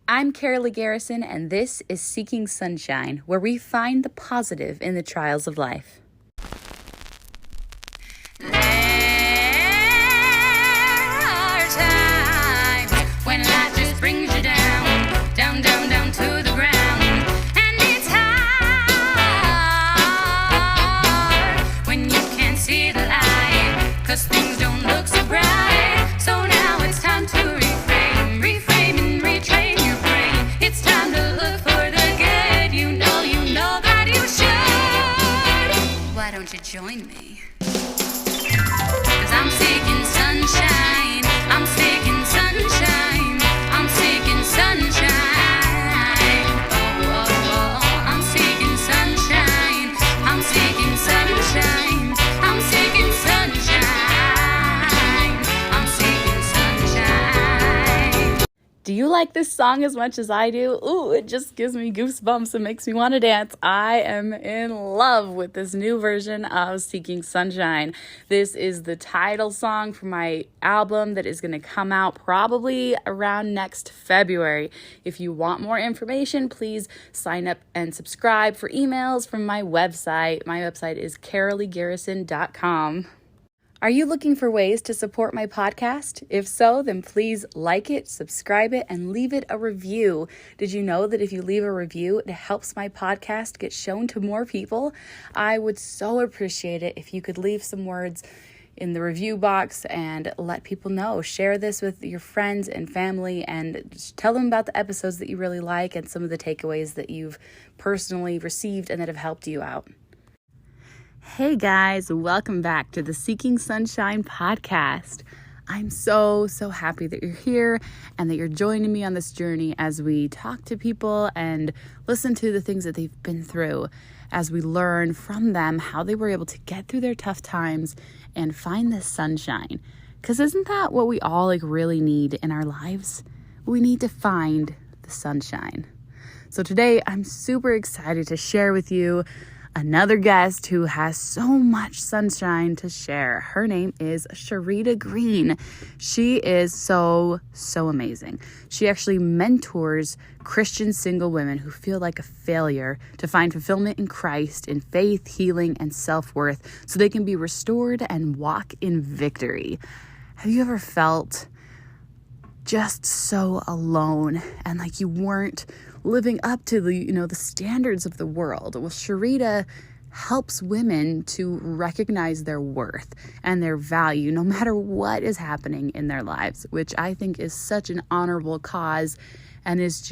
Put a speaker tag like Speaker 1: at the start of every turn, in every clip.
Speaker 1: I'm Karaleigh Garrison, and this is Seeking Sunshine, where we find the positive in the trials of life. There are times when life just brings you down, down, down, down to the ground. And it's hard when you can't see the light, 'cause things don't look so bright. So now it's time to reframe and retrain your brain. It's time to look for the good. You know that you should. Why don't you join me? 'Cause I'm seeking sunshine. I'm seeking sunshine. I'm seeking sunshine. Oh, oh, oh. I'm seeking sunshine. I'm seeking sunshine. I'm seeking sunshine. I'm seeking sunshine. Do you like this song as much as I do? Ooh, it just gives me goosebumps and makes me want to dance. I am in love with this new version of Seeking Sunshine. This is the title song for my album that is going to come out probably around next February. If you want more information, please sign up and subscribe for emails from my website. My website is karaleiggarrison.com. Are you looking for ways to support my podcast? If so, then please like it, subscribe it, and leave it a review. Did you know that if you leave a review, it helps my podcast get shown to more people? I would so appreciate it if you could leave some words in the review box and let people know. Share this with your friends and family and just tell them about the episodes that you really like and some of the takeaways that you've personally received and that have helped you out. Hey guys, welcome back to the Seeking Sunshine podcast. I'm so happy that you're here and that you're joining me on this journey as we talk to people and listen to the things that they've been through, as we learn from them how they were able to get through their tough times and find the sunshine. Because isn't that what we all really need in our lives? We need to find the sunshine. So today I'm super excited to share with you another guest who has so much sunshine to share. Her name is Shareta Green. She is so amazing. She actually mentors Christian single women who feel like a failure to find fulfillment in Christ, in faith, healing, and self-worth so they can be restored and walk in victory. Have you ever felt just so alone and like you weren't living up to the standards of the world? Well, Shareta helps women to recognize their worth and their value no matter what is happening in their lives, which I think is such an honorable cause and it's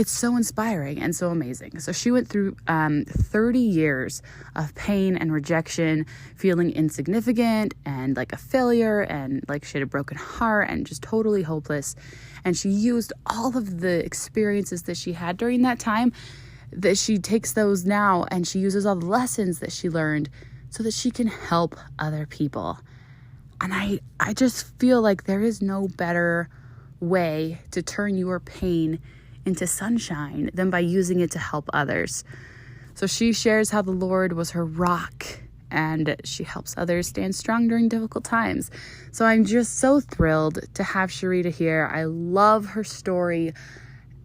Speaker 1: so inspiring and so amazing. So she went through 30 years of pain and rejection, feeling insignificant and like a failure, and like she had a broken heart and just totally hopeless. And she used all of the experiences that she had during that time, that she takes those now and she uses all the lessons that she learned so that she can help other people. And I just feel like there is no better way to turn your pain into sunshine than by using it to help others. So she shares how the Lord was her rock and she helps others stand strong during difficult times. So I'm just so thrilled to have Shareta here. I love her story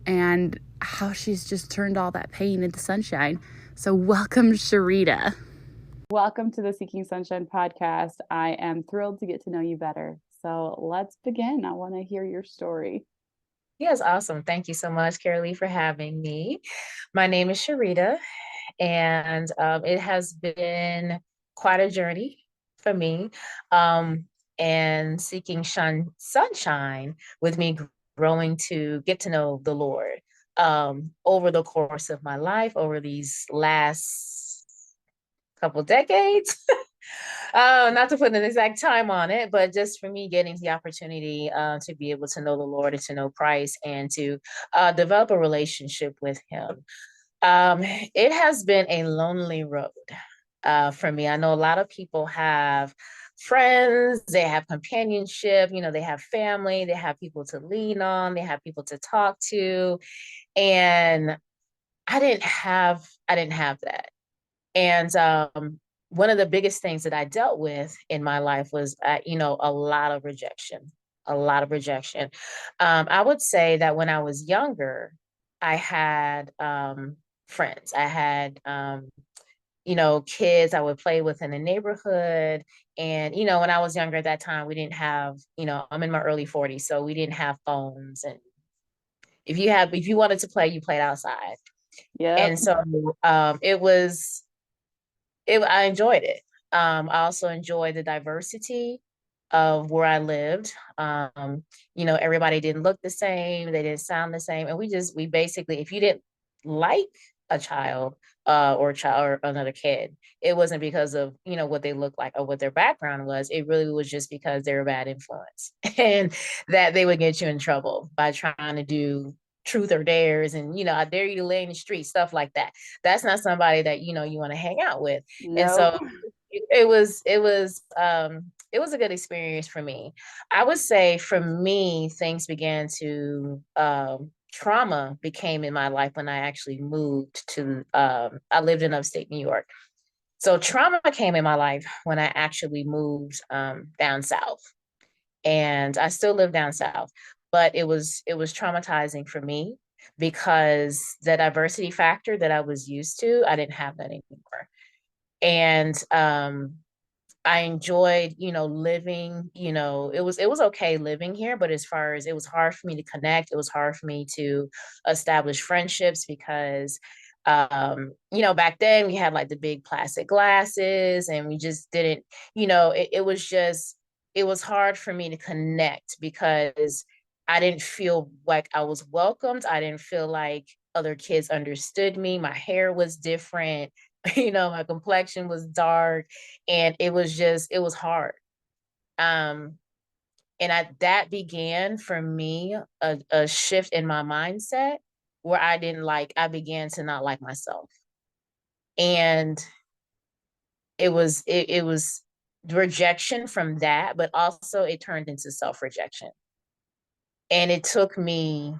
Speaker 1: and how she's just turned all that pain into sunshine. So welcome, Shareta. Welcome to the Seeking Sunshine podcast. I am thrilled to get to know you better. So let's begin. I want to hear your story.
Speaker 2: Yes, awesome. Thank you so much, Karaleigh, for having me. My name is Shareta, and it has been quite a journey for me, and seeking sunshine with me growing to get to know the Lord over the course of my life, over these last couple decades. Not to put an exact time on it, but just for me getting the opportunity to be able to know the Lord and to know Christ and to develop a relationship with Him. It has been a lonely road for me. I know a lot of people have friends, they have companionship, they have family, they have people to lean on, they have people to talk to, and I didn't have that. And one of the biggest things that I dealt with in my life was, a lot of rejection, a lot of rejection. I would say that when I was younger, I had friends. I had kids I would play with in the neighborhood. And, when I was younger at that time, we didn't have, I'm in my early 40s, so we didn't have phones. And if you wanted to play, you played outside.
Speaker 1: Yep.
Speaker 2: And so it was I enjoyed it. I also enjoyed the diversity of where I lived. Everybody didn't look the same, they didn't sound the same. And we basically, if you didn't like a child, or another kid, it wasn't because of, what they looked like or what their background was. It really was just because they were a bad influence and that they would get you in trouble by trying to do truth or dares and, I dare you to lay in the street, stuff like that. That's not somebody that, you want to hang out with. And
Speaker 1: Nope.
Speaker 2: so it was a good experience for me. I would say for me, things began to trauma became in my life when I actually moved to I lived in upstate New York. So trauma came in my life when I actually moved down south. And I still live down south, but it was traumatizing for me because the diversity factor that I was used to, I didn't have that anymore. And I enjoyed, living, it was okay living here, but as far as it was hard for me to connect, it was hard for me to establish friendships because back then we had like the big plastic glasses and we just didn't, it was hard for me to connect because I didn't feel like I was welcomed. I didn't feel like other kids understood me. My hair was different. My complexion was dark and it was hard. Um, and that began for me a shift in my mindset where I began to not like myself. And it was rejection from that, but also it turned into self-rejection. And it took me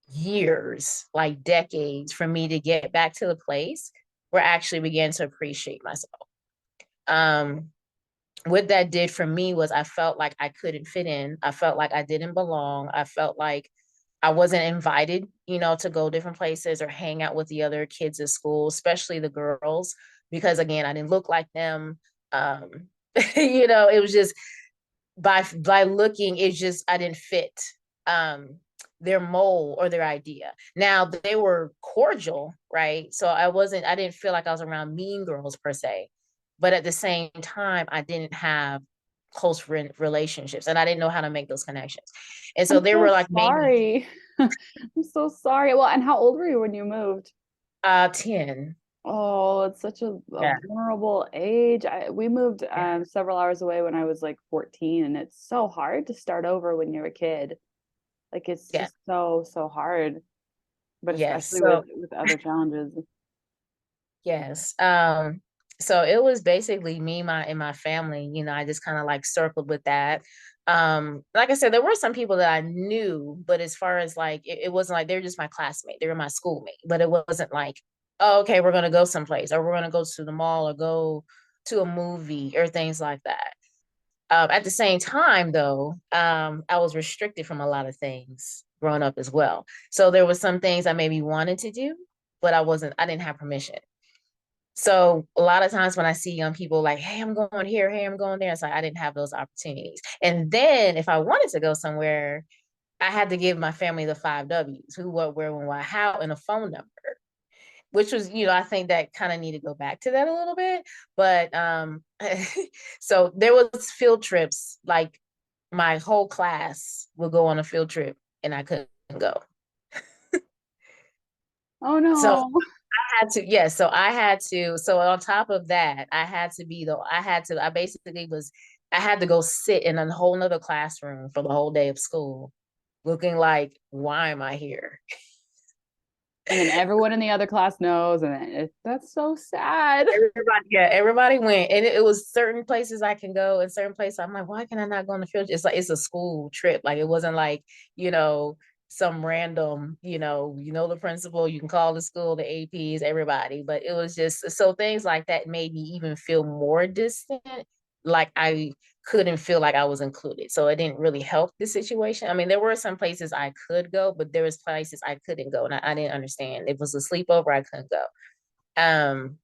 Speaker 2: years, like decades, for me to get back to the place where I actually began to appreciate myself. Um, what that did for me was I felt like I couldn't fit in. I felt like I didn't belong. I felt like I wasn't invited, to go different places or hang out with the other kids at school, especially the girls, because again, I didn't look like them. Um, it was just by looking, it's just I didn't fit um their mold or their idea. Now they were cordial, right? So I didn't feel like I was around mean girls per se, but at the same time, I didn't have close relationships and I didn't know how to make those connections. And so
Speaker 1: I'm
Speaker 2: there
Speaker 1: so
Speaker 2: were like maybe
Speaker 1: sorry. I'm so sorry. Well, and how old were you when you moved?
Speaker 2: 10.
Speaker 1: Oh, it's such a
Speaker 2: Yeah.
Speaker 1: vulnerable age. We moved
Speaker 2: Yeah.
Speaker 1: several hours away when I was like 14, and it's so hard to start over when you're a kid. Like it's
Speaker 2: Yeah.
Speaker 1: just so hard, but
Speaker 2: Yes.
Speaker 1: especially with other challenges.
Speaker 2: Yes. So it was basically me, my family, I just kind of like circled with that. Like I said, there were some people that I knew, but as far as like it wasn't like they were just my classmate, they were my schoolmate, but it wasn't like, oh, okay, we're gonna go someplace or we're gonna go to the mall or go to a movie or things like that. At the same time, though, I was restricted from a lot of things growing up as well. So there was some things I maybe wanted to do, but I didn't have permission. So a lot of times when I see young people like, hey, I'm going here, hey, I'm going there, it's like I didn't have those opportunities. And then if I wanted to go somewhere, I had to give my family the 5 W's: who, what, where, when, why, how, and a phone number, which was, I think that kind of need to go back to that a little bit. But so there was field trips, like my whole class would go on a field trip and I couldn't go.
Speaker 1: Oh
Speaker 2: So
Speaker 1: no.
Speaker 2: had to, yes. So I had to, so on top of that, I had to go sit in a whole nother classroom for the whole day of school, looking like, why am I here?
Speaker 1: And then everyone in the other class knows, and that's so sad.
Speaker 2: Everybody went. And it was certain places I can go and certain places I'm like, why can I not go on the field? It's like it's a school trip. Like it wasn't like, some random, the principal, you can call the school, the APs, everybody. But it was just so things like that made me even feel more distant like I couldn't feel like I was included. So it didn't really help the situation. I mean, there were some places I could go, but there was places I couldn't go, and I didn't understand. If it was a sleepover, I couldn't go. Um,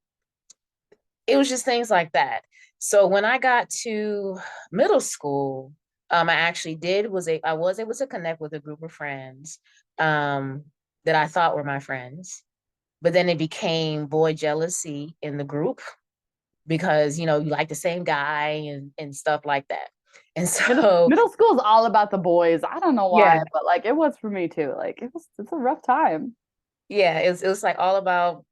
Speaker 2: it was just things like that. So when I got to middle school, I actually I was able to connect with a group of friends um, that I thought were my friends, but then it became boy jealousy in the group because you like the same guy and stuff like that. And so
Speaker 1: Middle school is all about the boys. I don't know
Speaker 2: yeah,
Speaker 1: why, but like it was for me too. Like it's a rough time.
Speaker 2: yeah, it was like all about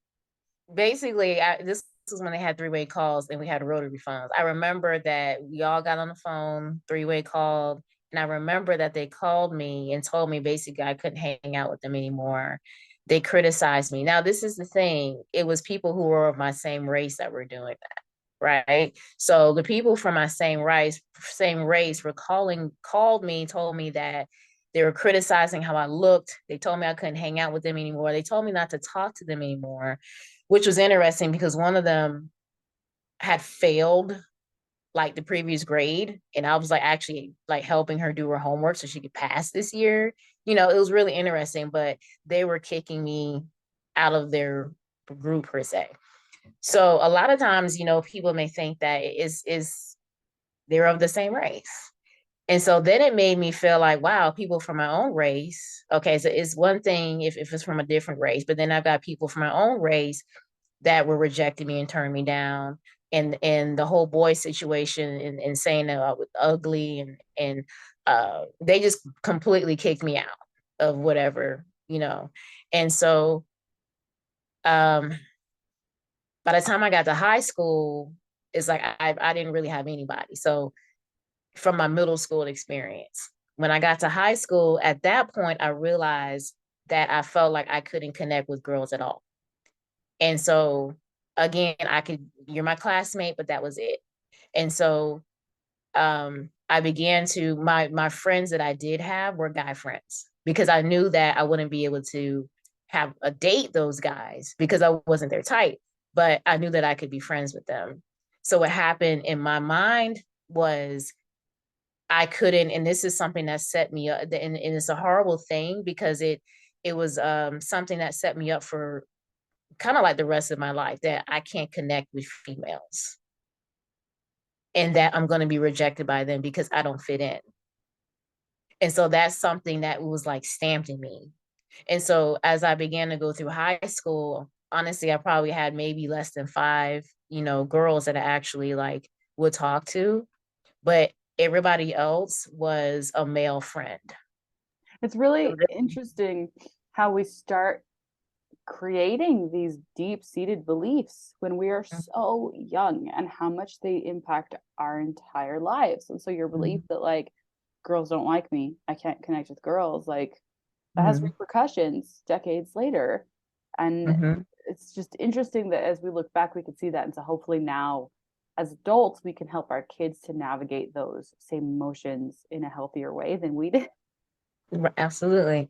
Speaker 2: basically this was when they had three-way calls and we had rotary phones. I remember that we all got on the phone, three-way called, and I remember that they called me and told me basically I couldn't hang out with them anymore. They criticized me. Now, this is the thing. It was people who were of my same race that were doing that, right? So the people from my same race were called me, told me that they were criticizing how I looked. They told me I couldn't hang out with them anymore. They told me not to talk to them anymore, which was interesting because one of them had failed like the previous grade. And I was like actually like helping her do her homework so she could pass this year. It was really interesting, but they were kicking me out of their group per se. So a lot of times, people may think that is they're of the same race. And so then it made me feel like, wow, people from my own race. Okay, so it's one thing if it's from a different race, but then I've got people from my own race that were rejecting me and turning me down. And the whole boy situation and saying that I was ugly and they just completely kicked me out of whatever. And so um by the time I got to high school, it's like I didn't really have anybody. So from my middle school experience. When I got to high school, at that point, I realized that I felt like I couldn't connect with girls at all. And so again, you're my classmate, but that was it. And so I began to my friends that I did have were guy friends because I knew that I wouldn't be able to have a date those guys because I wasn't their type, but I knew that I could be friends with them. So what happened in my mind was I couldn't, and this is something that set me up, and it's a horrible thing because it was something that set me up for kind of like the rest of my life that I can't connect with females and that I'm going to be rejected by them because I don't fit in. And so that's something that was like stamped in me. And so as I began to go through high school, honestly, I probably had maybe less than five, girls that I actually like would talk to, but everybody else was a male friend.
Speaker 1: It's really interesting how we start creating these deep-seated beliefs when we are so young and how much they impact our entire lives. And so your belief that like girls don't like me, I can't connect with girls, like that has
Speaker 2: Mm-hmm.
Speaker 1: repercussions decades later. And
Speaker 2: Mm-hmm.
Speaker 1: it's just interesting that as we look back, we can see that. And so hopefully now as adults, we can help our kids to navigate those same emotions in a healthier way than we did.
Speaker 2: Absolutely.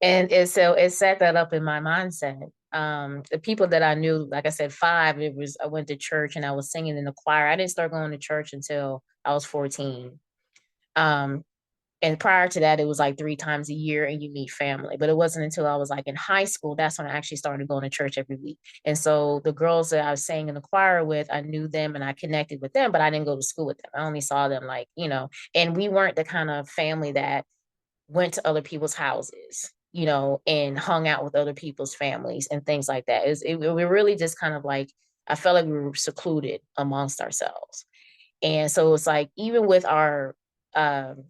Speaker 2: So it set that up in my mindset. The people that I knew, like I said, five, I went to church and I was singing in the choir. I didn't start going to church until I was 14. Um, and prior to that, it was like three times a year and you meet family. But it wasn't until I was like in high school, that's when I actually started going to church every week. And so the girls that I was saying in the choir with, I knew them and I connected with them, but I didn't go to school with them. I only saw them and we weren't the kind of family that went to other people's houses, and hung out with other people's families and things like that. We really just kind of like, I felt like we were secluded amongst ourselves. And so it's like, even with our um,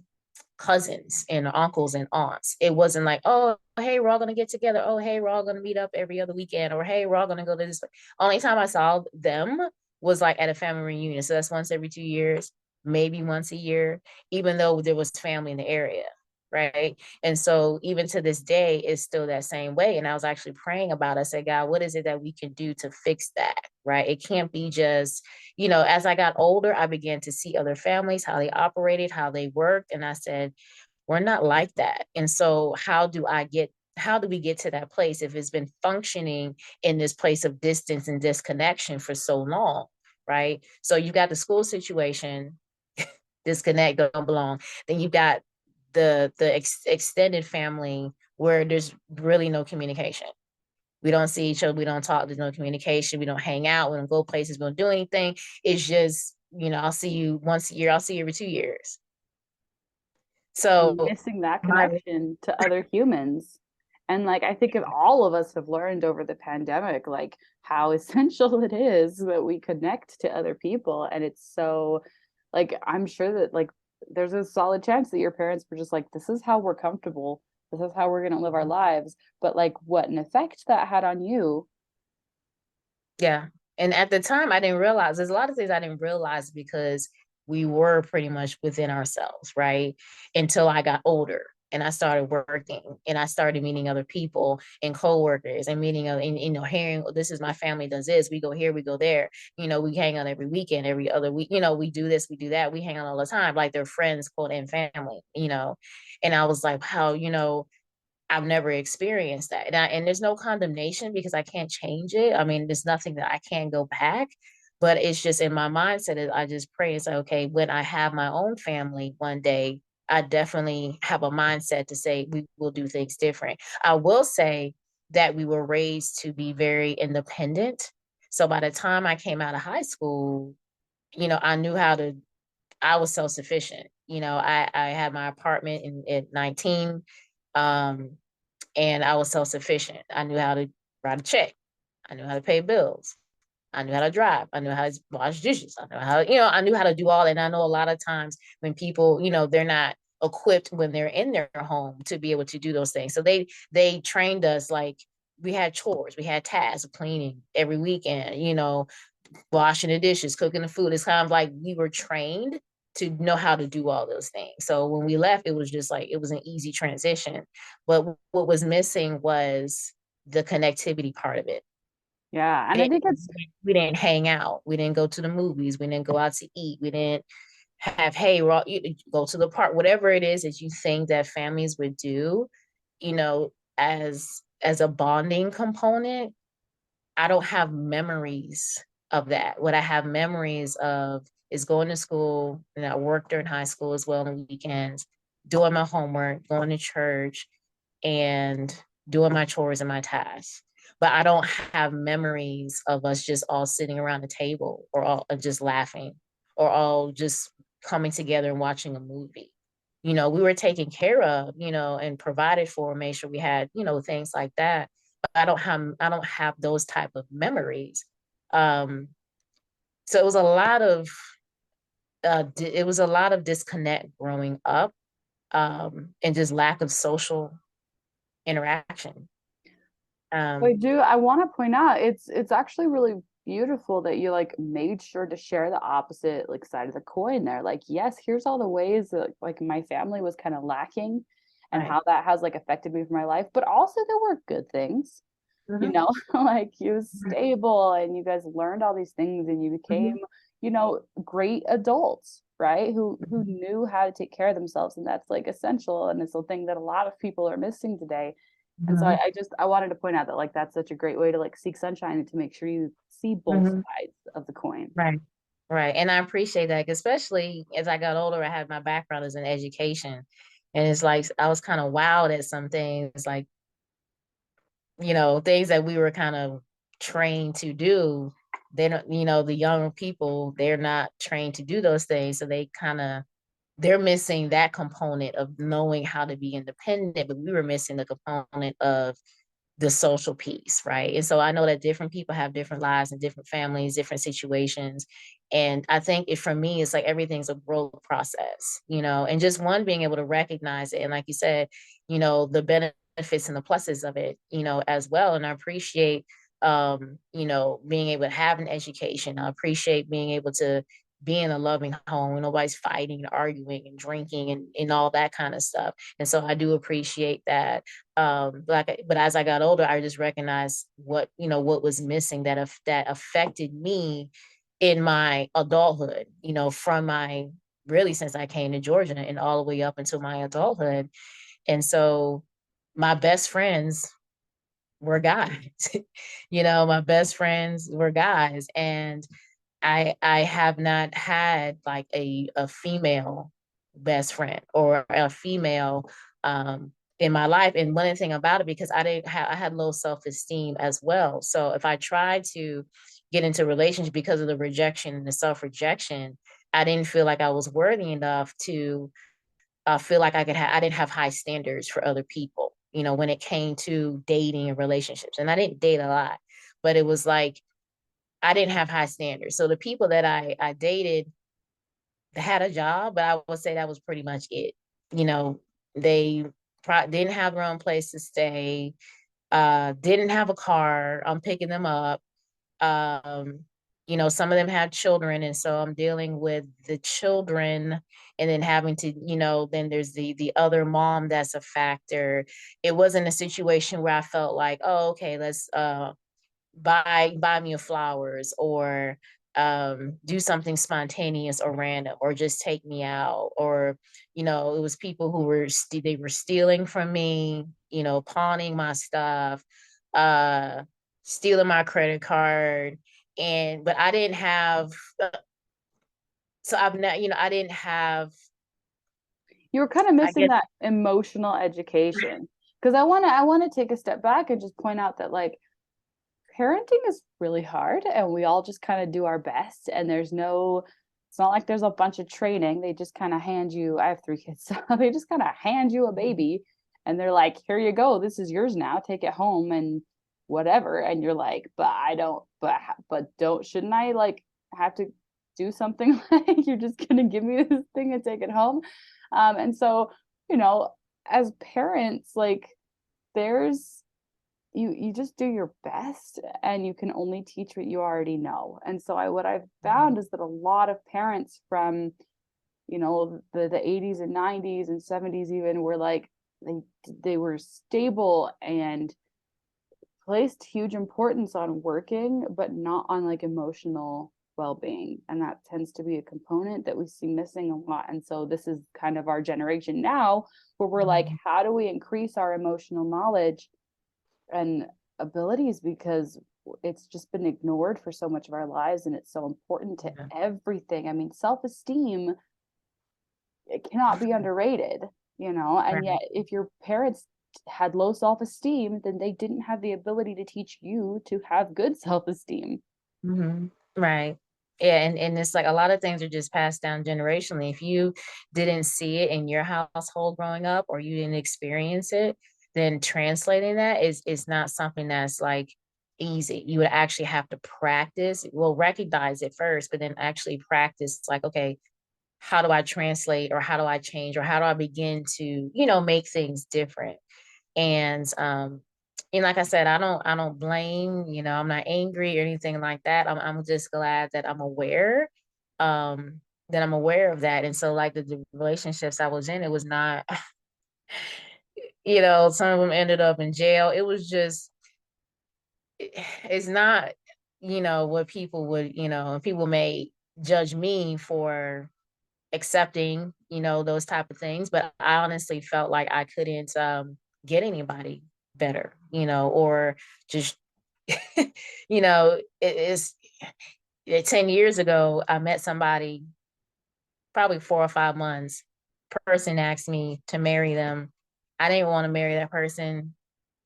Speaker 2: cousins and uncles and aunts, it wasn't like, oh, hey, we're all going to get together. Oh, hey, we're all going to meet up every other weekend. Or, hey, we're all going to go to this. Only time I saw them was like at a family reunion. So that's once every 2 years, maybe once a year, even though there was family in the area. Right. And so even to this day, it's still that same way. And I was actually praying about it. I said, God, what is it that we can do to fix that? Right. It can't be just, as I got older, I began to see other families, how they operated, how they worked. And I said, we're not like that. And so how do we get to that place if it's been functioning in this place of distance and disconnection for so long? right? So you've got the school situation, disconnect, don't belong. Then you've got the extended family where there's really no communication. We don't see each other, we don't talk, there's no communication, we don't hang out, we don't go places, we don't do anything. It's just, I'll see you once a year, I'll see you every 2 years. So
Speaker 1: Missing that
Speaker 2: my
Speaker 1: connection to other humans. And like I think if all of us have learned over the pandemic, like how essential it is that we connect to other people. And it's so like I'm sure that like there's a solid chance that your parents were just like, this is how we're comfortable. This is how we're gonna live our lives. But like what an effect that had on you.
Speaker 2: Yeah. And at the time, I didn't realize there's a lot of things I didn't realize because we were pretty much within ourselves, right? Until I got older and I started working and I started meeting other people and coworkers and meeting, and, hearing, "Oh, this is my family does this. We go here, we go there. We hang out every weekend, every other week. We do this, we do that. We hang out all the time. Like they're friends, quote, and family. And I was like, wow, I've never experienced that. And there's no condemnation because I can't change it. I mean, there's nothing that I can go back, but it's just in my mindset is I just pray and say, okay, when I have my own family one day, I definitely have a mindset to say we will do things different. I will say that we were raised to be very independent. So by the time I came out of high school, I knew I was self-sufficient. I had my apartment at 19. Um, and I was self-sufficient. I knew how to write a check. I knew how to pay bills. I knew how to drive. I knew how to wash dishes. I know how, I knew how to do all that. And I know a lot of times when people, they're not equipped when they're in their home to be able to do those things. So they trained us like we had chores, we had tasks of cleaning every weekend, washing the dishes, cooking the food. It's kind of like we were trained to know how to do all those things. So when we left, it was just like it was an easy transition. But what was missing was the connectivity part of it.
Speaker 1: Yeah. And I
Speaker 2: it
Speaker 1: think it's
Speaker 2: we didn't hang out. We didn't go to the movies. We didn't go out to eat. We didn't have, hey, go to the park. Whatever it is that you think that families would do, as a bonding component, I don't have memories of that. What I have memories of is going to school, and I worked during high school as well on the weekends, doing my homework, going to church, and doing my chores and my tasks. But I don't have memories of us just all sitting around the table or all just laughing or all just coming together and watching a movie. We were taken care of, and provided for, made sure we had, things like that. But I don't have those type of memories. Um, so it was a lot of disconnect growing up, and just lack of social interaction.
Speaker 1: I
Speaker 2: Um,
Speaker 1: do. I want to point out it's actually really beautiful that you like made sure to share the opposite like side of the coin there. Like, yes, here's all the ways that like my family was kind of lacking and
Speaker 2: right.
Speaker 1: how that has like affected me for my life, but also there were good things, you
Speaker 2: Mhm,
Speaker 1: know, like you was
Speaker 2: mhm,
Speaker 1: stable and you guys learned all these things and you became,
Speaker 2: mhm,
Speaker 1: great adults, right? Who
Speaker 2: mhm,
Speaker 1: knew how to take care of themselves and that's like essential and it's a thing that a lot of people are missing today and so
Speaker 2: mhm,
Speaker 1: I wanted to point out that like that's such a great way to like seek sunshine and to make sure you see both
Speaker 2: mhm.
Speaker 1: sides of the coin.
Speaker 2: Right. Right. And I appreciate that, especially as I got older, I had my background as in education. And it's like I was kind of wowed at some things, like, things that we were kind of trained to do. They don't, the younger people, they're not trained to do those things. So they're missing that component of knowing how to be independent, but we were missing the component of the social piece, right? And so I know that different people have different lives and different families, different situations. And I think for me, it's like everything's a growth process, and just one being able to recognize it. And like you said, the benefits and the pluses of it, as well. And I appreciate, being able to have an education. I appreciate being able to be in a loving home and nobody's fighting and arguing and drinking and all that kind of stuff. And so I do appreciate that. But as I got older, I just recognized what was missing that affected me in my adulthood, from my really since I came to Georgia and all the way up until my adulthood. And so my best friends were guys. My best friends were guys. And I have not had like a female best friend or a female in my life. And one thing about it, because I had low self-esteem as well. So if I tried to get into a relationship because of the rejection and the self-rejection, I didn't feel like I was worthy enough to feel like I didn't have high standards for other people, when it came to dating and relationships. And I didn't date a lot, but it was like I didn't have high standards. So the people that I dated had a job, but I would say that was pretty much it. You know, they didn't have their own place to stay, didn't have a car. I'm picking them up. Um, some of them have children, and so I'm dealing with the children and then having to, then there's the other mom that's a factor. It wasn't a situation where I felt like, oh, okay, let's buy me a flowers or do something spontaneous or random or just take me out or it was people who they were stealing from me, pawning my stuff, uh stealing my credit card. And but I didn't have so I've not I didn't have,
Speaker 1: You were kind of
Speaker 2: I
Speaker 1: missing
Speaker 2: guess.
Speaker 1: that emotional education. Because I want to take a step back and just point out that like parenting is really hard and we all just kind of do our best and it's not like there's a bunch of training. They just kind of hand you, I have 3 kids, so they just kind of hand you a baby and they're like, here you go, this is yours now, take it home and whatever. And you're like, but I don't, but don't, shouldn't I like have to do something like you're just gonna give me this thing and take it home? And so, you know, as parents, like there's you just do your best and you can only teach what you already know. And so what I've found is that a lot of parents from, the 80s and 90s and 70s even were like they were stable and placed huge importance on working, but not on like emotional well-being. And that tends to be a component that we see missing a lot. And so this is kind of our generation now where we're like,
Speaker 2: Mhm.
Speaker 1: how do we increase our emotional knowledge and abilities because it's just been ignored for so much of our lives and it's so important to
Speaker 2: Yeah.
Speaker 1: everything. I mean, self-esteem, it cannot be underrated, and yet
Speaker 2: Right.
Speaker 1: if your parents had low self-esteem, then they didn't have the ability to teach you to have good self-esteem.
Speaker 2: Right. Yeah, and it's like a lot of things are just passed down generationally. If you didn't see it in your household growing up or you didn't experience it, then translating that is not something that's like easy. You would actually have to practice, well, recognize it first, but then actually practice like, okay, how do I translate or how do I change or how do I begin to, make things different? And like I said, I don't blame, I'm not angry or anything like that. I'm just glad that um I'm aware of that. And so like the relationships I was in, it was not, some of them ended up in jail. It was just it's not, what people would, and people may judge me for accepting, those type of things. But I honestly felt like I couldn't get anybody better, or just, it's 10 years ago, I met somebody, probably 4 or 5 months. Person asked me to marry them. I didn't want to marry that person,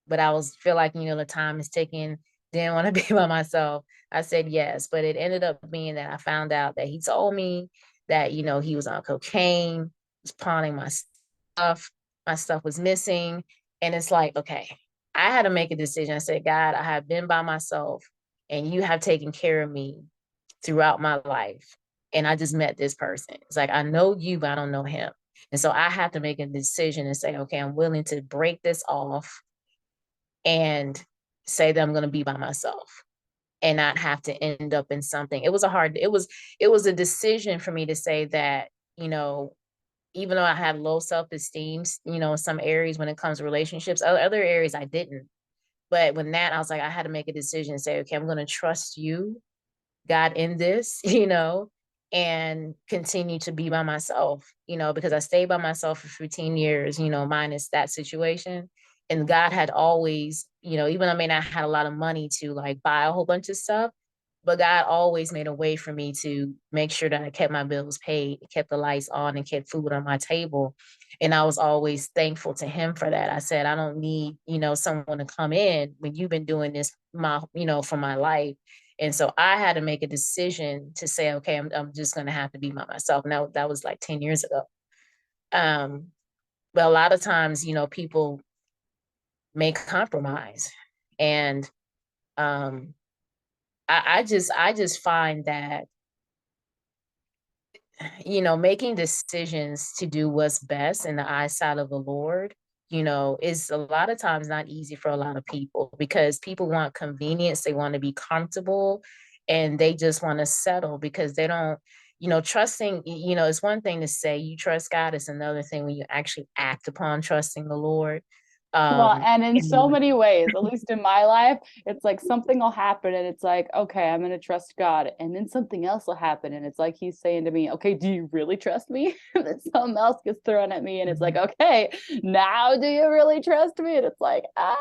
Speaker 2: but I was feel like, the time is ticking. Didn't want to be by myself. I said yes, but it ended up being that I found out that he told me that, he was on cocaine, was pawning stuff, my stuff was missing. And it's like, okay, I had to make a decision. I said, God, I have been by myself and you have taken care of me throughout my life. And I just met this person. It's like, I know you, but I don't know him. And so I have to make a decision and say, okay, I'm willing to break this off and say that I'm going to be by myself and not have to end up in something. It was a decision for me to say that, even though I had low self-esteem, in some areas when it comes to relationships, other areas I didn't. But when that, I was like, I had to make a decision and say, okay, I'm going to trust you, God, in this, and continue to be by myself, because I stayed by myself for 15 years, minus that situation. And God had always, even though I may not have a lot of money to like buy a whole bunch of stuff, But God always made a way for me to make sure that I kept my bills paid, kept the lights on, and kept food on my table. And I was always thankful to him for that. I said, I don't need, someone to come in when you've been doing this for my life. And so I had to make a decision to say, okay, I'm just going to have to be by myself. Now that was like 10 years ago. Um, but a lot of times, people make compromise. And um, I just find that, making decisions to do what's best in the eyesight of the Lord, is a lot of times not easy for a lot of people because people want convenience, they want to be comfortable, and they just want to settle because they don't, trusting, it's one thing to say you trust God, it's another thing when you actually act upon trusting the Lord.
Speaker 1: Well, and in so
Speaker 2: And
Speaker 1: many ways, at least in my life, it's like something will happen and it's like, okay, I'm going to trust God. And then something else will happen. And it's like he's saying to me, okay, do you really trust me? And then something else gets thrown at me. And it's like,
Speaker 2: Mhm,
Speaker 1: okay, now do you really trust me? And it's like, ah,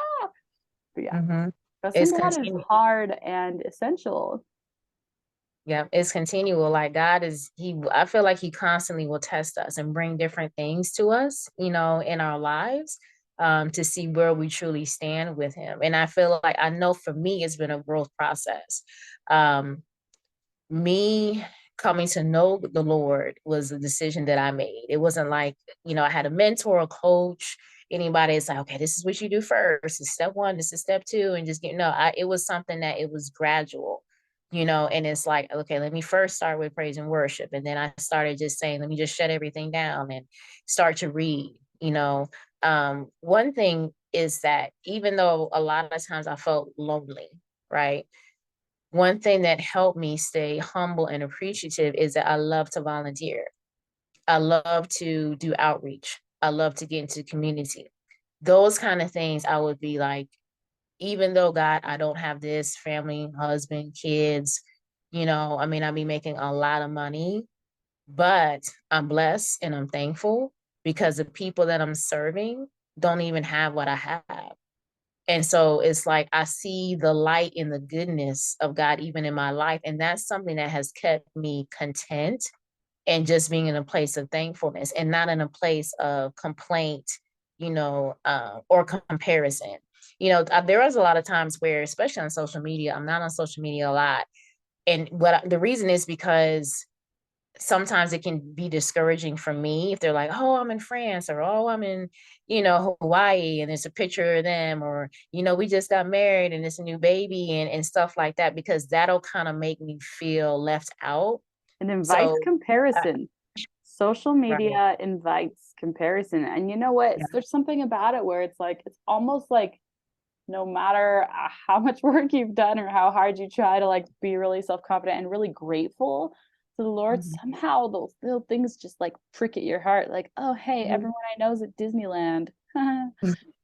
Speaker 1: but yeah,
Speaker 2: mhm.
Speaker 1: trusting
Speaker 2: It's
Speaker 1: God is
Speaker 2: continual.
Speaker 1: hard and essential.
Speaker 2: Yeah, it's continual. Like God is, I feel like he constantly will test us and bring different things to us, in our lives, to see where we truly stand with him. And I feel like, I know for me, it's been a growth process. Um, Me coming to know the Lord was a decision that I made. It wasn't like, I had a mentor, a coach, anybody that's like, okay, this is what you do first. This is step one, this is step two, and just get no, it was something that it was gradual, and it's like, okay, let me first start with praise and worship. And then I started just saying, let me just shut everything down and start to read. One thing is that even though a lot of times I felt lonely, right? One thing that helped me stay humble and appreciative is that I love to volunteer. I love to do outreach. I love to get into community. Those kind of things I would be like, even though God, I don't have this family, husband, kids, I mean, I'll be making a lot of money, but I'm blessed and I'm thankful because the people that I'm serving don't even have what I have. And so it's like I see the light and the goodness of God even in my life. And that's something that has kept me content and just being in a place of thankfulness and not in a place of complaint, or comparison. There was a lot of times where, especially on social media, I'm not on social media a lot. And the reason is because sometimes it can be discouraging for me if they're like, oh, I'm in France, or oh, I'm in, Hawaii, and there's a picture of them, or, we just got married and it's a new baby, and stuff like that, because that'll kind of make me feel left out.
Speaker 1: It invites
Speaker 2: So, uh,
Speaker 1: comparison. Social
Speaker 2: right.
Speaker 1: media invites comparison. And you know what?
Speaker 2: Yeah.
Speaker 1: There's something about it where it's like, it's almost like no matter how much work you've done or how hard you try to like be really self-confident and really grateful to the Lord,
Speaker 2: Mhm.
Speaker 1: somehow those little things just like prick at your heart, like, oh hey,
Speaker 2: Mhm.
Speaker 1: everyone I know is at Disneyland. And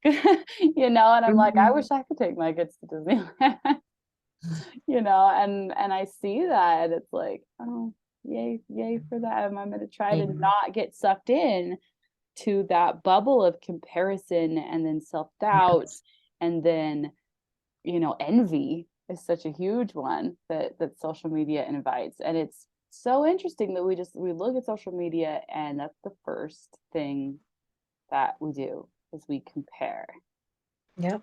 Speaker 1: I'm like, I
Speaker 2: Mhm.
Speaker 1: wish I could take my kids to Disneyland. And I see that and it's like, oh, yay for them. I'm gonna try to
Speaker 2: Mhm.
Speaker 1: not get sucked in to that bubble of comparison and then self-doubt
Speaker 2: Yes.
Speaker 1: and then envy is such a huge one that social media invites. And it's so interesting that we look at social media and that's the first thing that we do is we compare.
Speaker 2: Yep.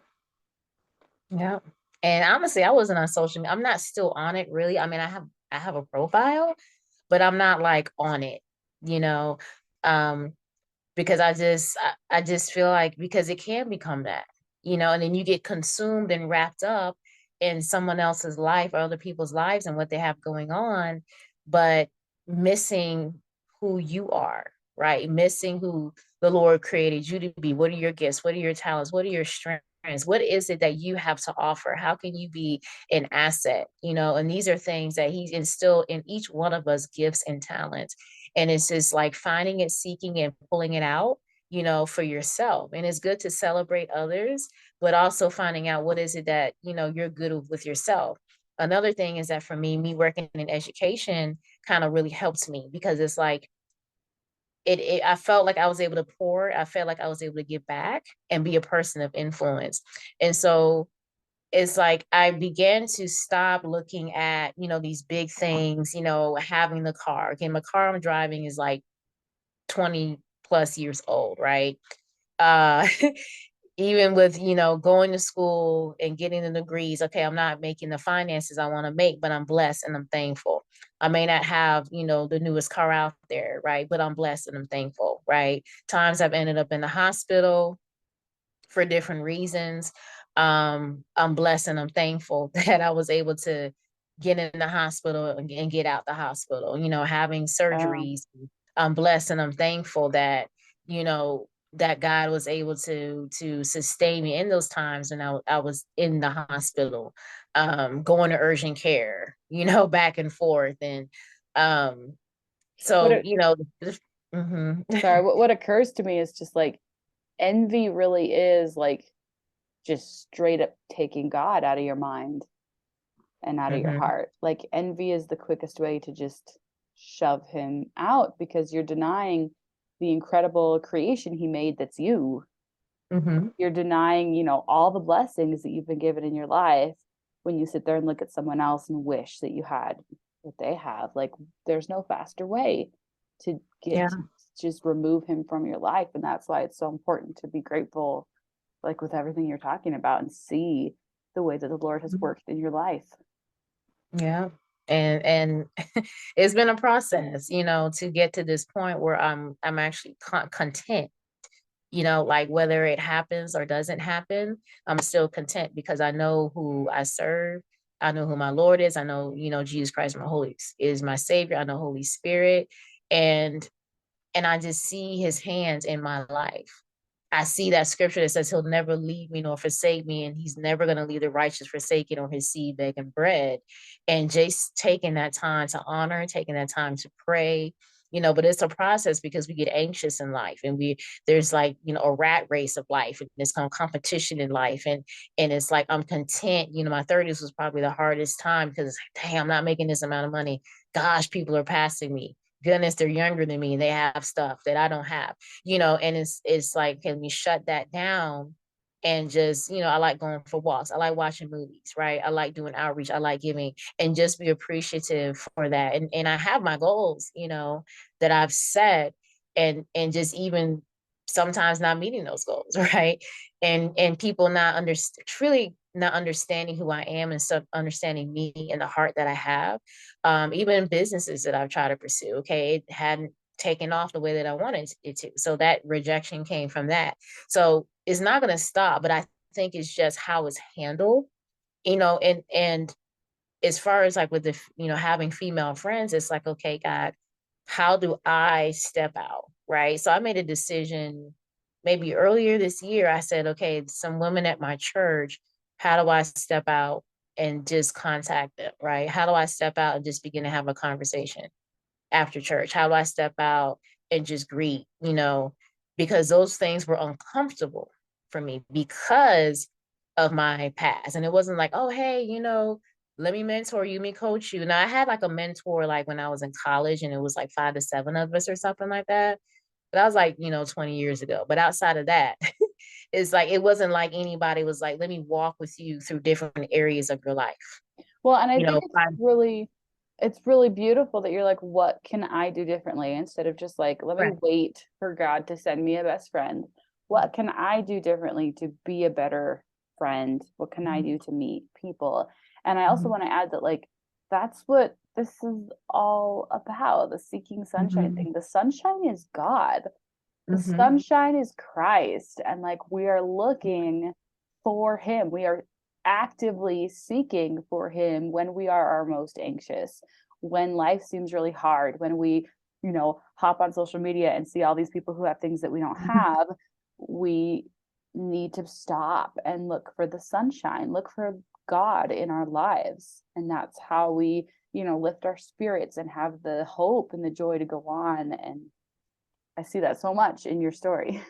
Speaker 2: Yep. And honestly, I wasn't on social media. I'm not still on it really. I mean, I have a profile, but I'm not like on it, you know. Um, because I just feel like because it can become that, and then you get consumed and wrapped up in someone else's life or other people's lives and what they have going on, but missing who you are, right? Missing who the Lord created you to be. What are your gifts? What are your talents? What are your strengths? What is it that you have to offer? How can you be an asset? And these are things that He instilled in each one of us, gifts and talents. And it's just like finding it, seeking and pulling it out, for yourself. And it's good to celebrate others, but also finding out what is it that, you're good with yourself. Another thing is that for me working in education kind of really helps me because it's like I felt like I was able to pour, I felt like I was able to give back and be a person of influence. And so it's like I began to stop looking at, these big things, having the car. Okay, my car I'm driving is like 20 plus years old, right? Uh Even with, going to school and getting the degrees, okay, I'm not making the finances I want to make, but I'm blessed and I'm thankful. I may not have, the newest car out there, right? But I'm blessed and I'm thankful, right? Times I've ended up in the hospital for different reasons. I'm blessed and I'm thankful that I was able to get in the hospital and get out the hospital, having
Speaker 1: Wow.
Speaker 2: surgeries. I'm blessed and I'm thankful that, you know, that God was able to sustain me in those times when I was in the hospital, going to urgent care, back and forth. And
Speaker 1: What
Speaker 2: so,
Speaker 1: it,
Speaker 2: mhm.
Speaker 1: sorry, what occurs to me is just like envy really is like just straight up taking God out of your mind and out of your
Speaker 2: Mhm.
Speaker 1: heart. Like envy is the quickest way to just shove him out because you're denying the incredible creation he made that's you.
Speaker 2: Mhm.
Speaker 1: You're denying, all the blessings that you've been given in your life when you sit there and look at someone else and wish that you had what they have. Like there's no faster way to get
Speaker 2: Yeah.
Speaker 1: to just remove him from your life. And that's why it's so important to be grateful, like with everything you're talking about, and see the way that the Lord has worked in your life.
Speaker 2: Yeah. And it's been a process, to get to this point where I'm actually content, like whether it happens or doesn't happen, I'm still content because I know who I serve. I know who my Lord is. I know, Jesus Christ, is my Savior. I know Holy Spirit. And I just see his hands in my life. I see that scripture that says he'll never leave me nor forsake me, and he's never going to leave the righteous forsaken or his seed begging bread. And just taking that time to honor, taking that time to pray, but it's a process because we get anxious in life and there's like, a rat race of life and there's competition in life. And it's like, I'm content, my 30s was probably the hardest time because it's like, dang, I'm not making this amount of money. Gosh, people are passing me. Goodness, they're younger than me. They have stuff that I don't have, and it's like, can we shut that down and just, I like going for walks. I like watching movies, right? I like doing outreach. I like giving and just be appreciative for that. And I have my goals, that I've set and just even sometimes not meeting those goals, right? And people truly not understanding who I am and stuff, understanding me and the heart that I have. Even businesses that I've tried to pursue, okay, it hadn't taken off the way that I wanted it to. So that rejection came from that. So it's not going to stop, but I think it's just how it's handled, and as far as like with the, having female friends, it's like, okay, God, how do I step out? Right. So I made a decision maybe earlier this year. I said, okay, some women at my church, how do I step out and just contact them? Right. How do I step out and just begin to have a conversation after church? How do I step out and just greet, because those things were uncomfortable for me because of my past. And it wasn't like, oh, hey, let me mentor you, let me coach you. Now I had like a mentor like when I was in college and it was like 5 to 7 of us or something like that. But that was like, 20 years ago. But outside of that, it's like it wasn't like anybody was like, let me walk with you through different areas of your life.
Speaker 1: Well, and I
Speaker 2: You
Speaker 1: think
Speaker 2: know,
Speaker 1: it's really beautiful that you're like, what can I do differently? Instead of just like, let me
Speaker 2: right.
Speaker 1: wait for God to send me a best friend. What can I do differently to be a better friend? What can I do to meet people? And I also
Speaker 2: Mhm.
Speaker 1: want to add that like that's what this is all about, the seeking sunshine
Speaker 2: Mhm.
Speaker 1: thing. The sunshine is God. The
Speaker 2: Mhm.
Speaker 1: sunshine is Christ. And like we are looking for him. We are actively seeking for him when we are our most anxious, when life seems really hard, when we, hop on social media and see all these people who have things that we don't
Speaker 2: Mhm.
Speaker 1: have. We need to stop and look for the sunshine, look for God in our lives. And that's how we, lift our spirits and have the hope and the joy to go on. And I see that so much in your story.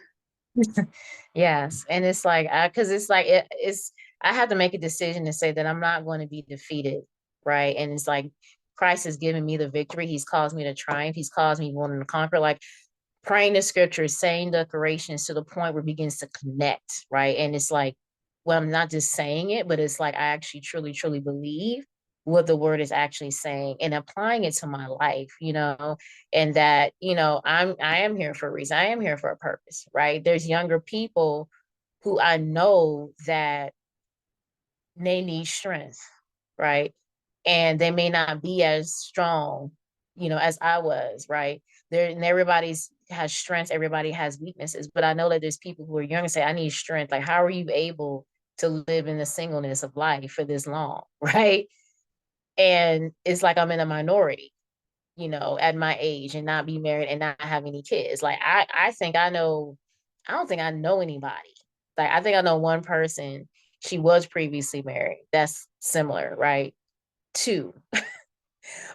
Speaker 2: Yes, and it's like because it's like it's I have to make a decision to say that I'm not going to be defeated, right? And it's like Christ has given me the victory. He's caused me to triumph. He's caused me wanting to conquer. Like praying the scriptures, saying declarations to the point where it begins to connect, right? And it's like well, I'm not just saying it, but it's like I actually truly, truly believe what the word is actually saying and applying it to my life, and that, I am here for a reason. I am here for a purpose, right? There's younger people who I know that they need strength, right? And they may not be as strong, as I was, right? There and everybody's has strengths, everybody has weaknesses, but I know that there's people who are young and say, I need strength. Like, how are you able to live in the singleness of life for this long, right? And it's like I'm in a minority, at my age and not be married and not have any kids. Like I think I know, I don't think I know anybody. Like I think I know one person, she was previously married. That's similar, right? Two.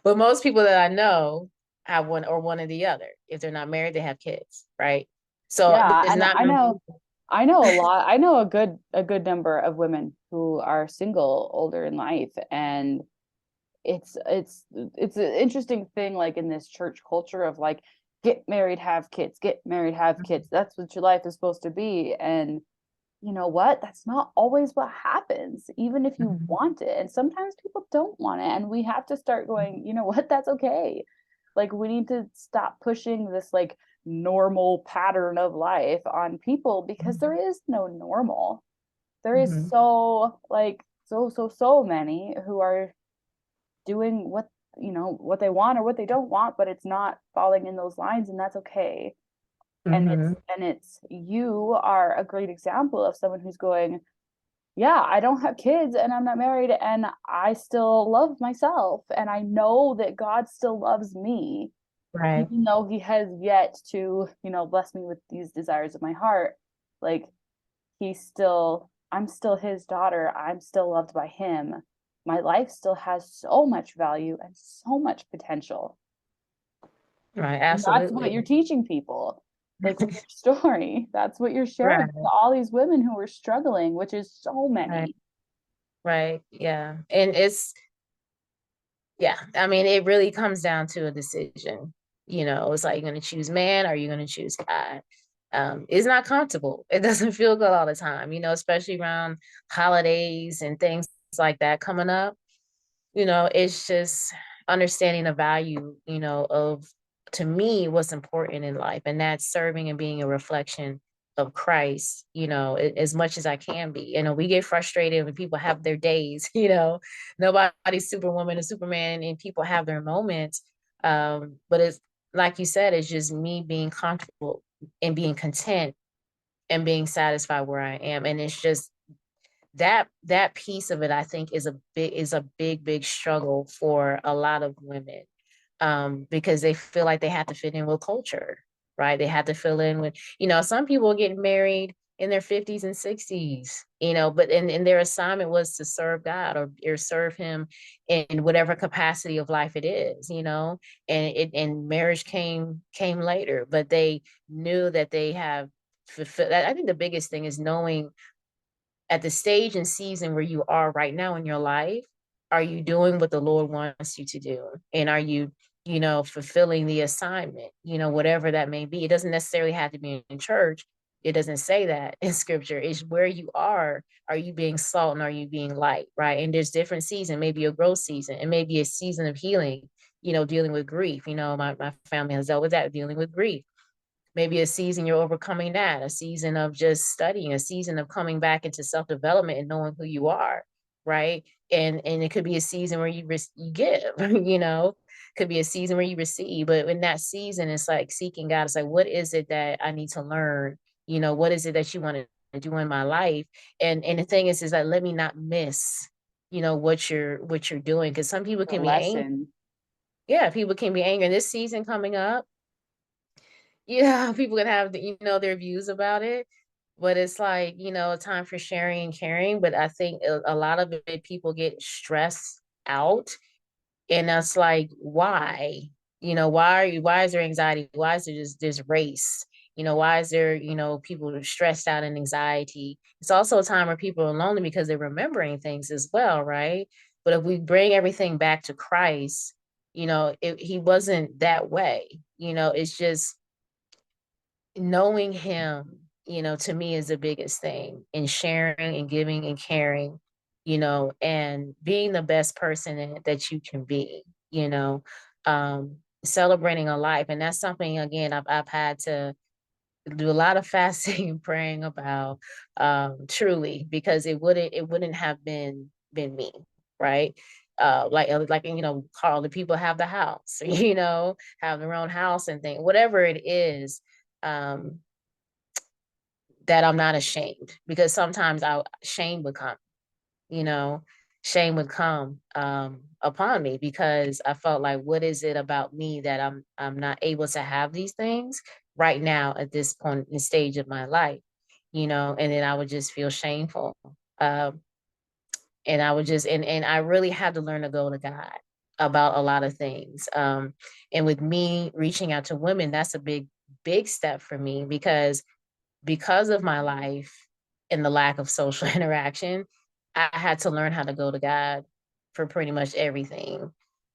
Speaker 2: But most people that I know have one or one or the other. If they're not married, they have kids, right? So
Speaker 1: Yeah,
Speaker 2: it's
Speaker 1: and
Speaker 2: not
Speaker 1: I know a lot. I know a good number of women who are single older in life, and it's an interesting thing, like in this church culture of like, get married, have kids, get married, have kids. That's what your life is supposed to be. And you know what? That's not always what happens, even if you
Speaker 2: Mhm.
Speaker 1: want it. And sometimes people don't want it. And we have to start going, you know what? That's okay. Like, we need to stop pushing this like normal pattern of life on people, because there is no normal. There is
Speaker 2: Mhm.
Speaker 1: so, like, so many who are doing what, what they want or what they don't want, but it's not falling in those lines, and that's okay. And
Speaker 2: Mhm.
Speaker 1: it's you are a great example of someone who's going, yeah, I don't have kids and I'm not married and I still love myself and I know that God still loves me,
Speaker 2: Right.
Speaker 1: even though he has yet to, bless me with these desires of my heart. Like, I'm still his daughter. I'm still loved by him. My life still has so much value and so much potential.
Speaker 2: Right.
Speaker 1: And that's what
Speaker 2: Absolutely.
Speaker 1: you're teaching people. Like, with your story, that's what you're sharing to
Speaker 2: Right.
Speaker 1: all these women who are struggling, which is so
Speaker 2: Right.
Speaker 1: many.
Speaker 2: Right. Yeah. And yeah, I mean, it really comes down to a decision. It's like, you're going to choose man or you're going to choose God. It's not comfortable. It doesn't feel good all the time, especially around holidays and things like that coming up. It's just understanding the value, of, to me, what's important in life, and that's serving and being a reflection of Christ, as much as I can be. We get frustrated when people have their days, nobody's superwoman or superman, and people have their moments. But it's like you said, it's just me being comfortable and being content and being satisfied where I am. And it's just that piece of it, I think, is a big struggle for a lot of women, because they feel like they have to fit in with culture, right? They have to fill in with, some people get married in their 50s and 60s, but and their assignment was to serve God, or serve him in whatever capacity of life it is, and marriage came later, but they knew that they have fulfilled. I think the biggest thing is knowing at the stage and season where you are right now in your life, are you doing what the Lord wants you to do? And are you, fulfilling the assignment, whatever that may be? It doesn't necessarily have to be in church. It doesn't say that in scripture. It's where you are. Are you being salt and are you being light? Right. And there's different seasons, maybe a growth season, and maybe a season of healing, dealing with grief. My family has dealt with that, dealing with grief. Maybe a season you're overcoming that, a season of just studying, a season of coming back into self-development and knowing who you are, right? And it could be a season where you give, could be a season where you receive. But in that season, it's like seeking God. It's like, what is it that I need to learn? What is it that you want to do in my life? And the thing is that let me not miss, what you're doing. Because some people
Speaker 1: The
Speaker 2: can be angry.
Speaker 1: lesson.
Speaker 2: Yeah, people can be angry. And this season coming up, yeah, people can have their views about it, but it's like, time for sharing and caring. But I think a lot of it, people get stressed out, and that's like, why? Why is there anxiety? Why is there just this race? Why is there, people are stressed out and anxiety? It's also a time where people are lonely because they're remembering things as well, right? But if we bring everything back to Christ, he wasn't that way. It's just knowing him, to me is the biggest thing in sharing and giving and caring, and being the best person that you can be, celebrating a life. And that's something, again, I've had to do a lot of fasting and praying about, truly, because it wouldn't have been me, right? Like Carl, the people have the house, have their own house and thing, whatever it is, um, that I'm not ashamed, because sometimes shame would come, you know, shame would come upon me, because I felt like, what is it about me that I'm not able to have these things right now at this point in the stage of my life, and then I would just feel shameful. Um, and I would just and I really had to learn to go to God about a lot of things. And with me reaching out to women, that's a big step for me, because of my life and the lack of social interaction, I had to learn how to go to God for pretty much everything,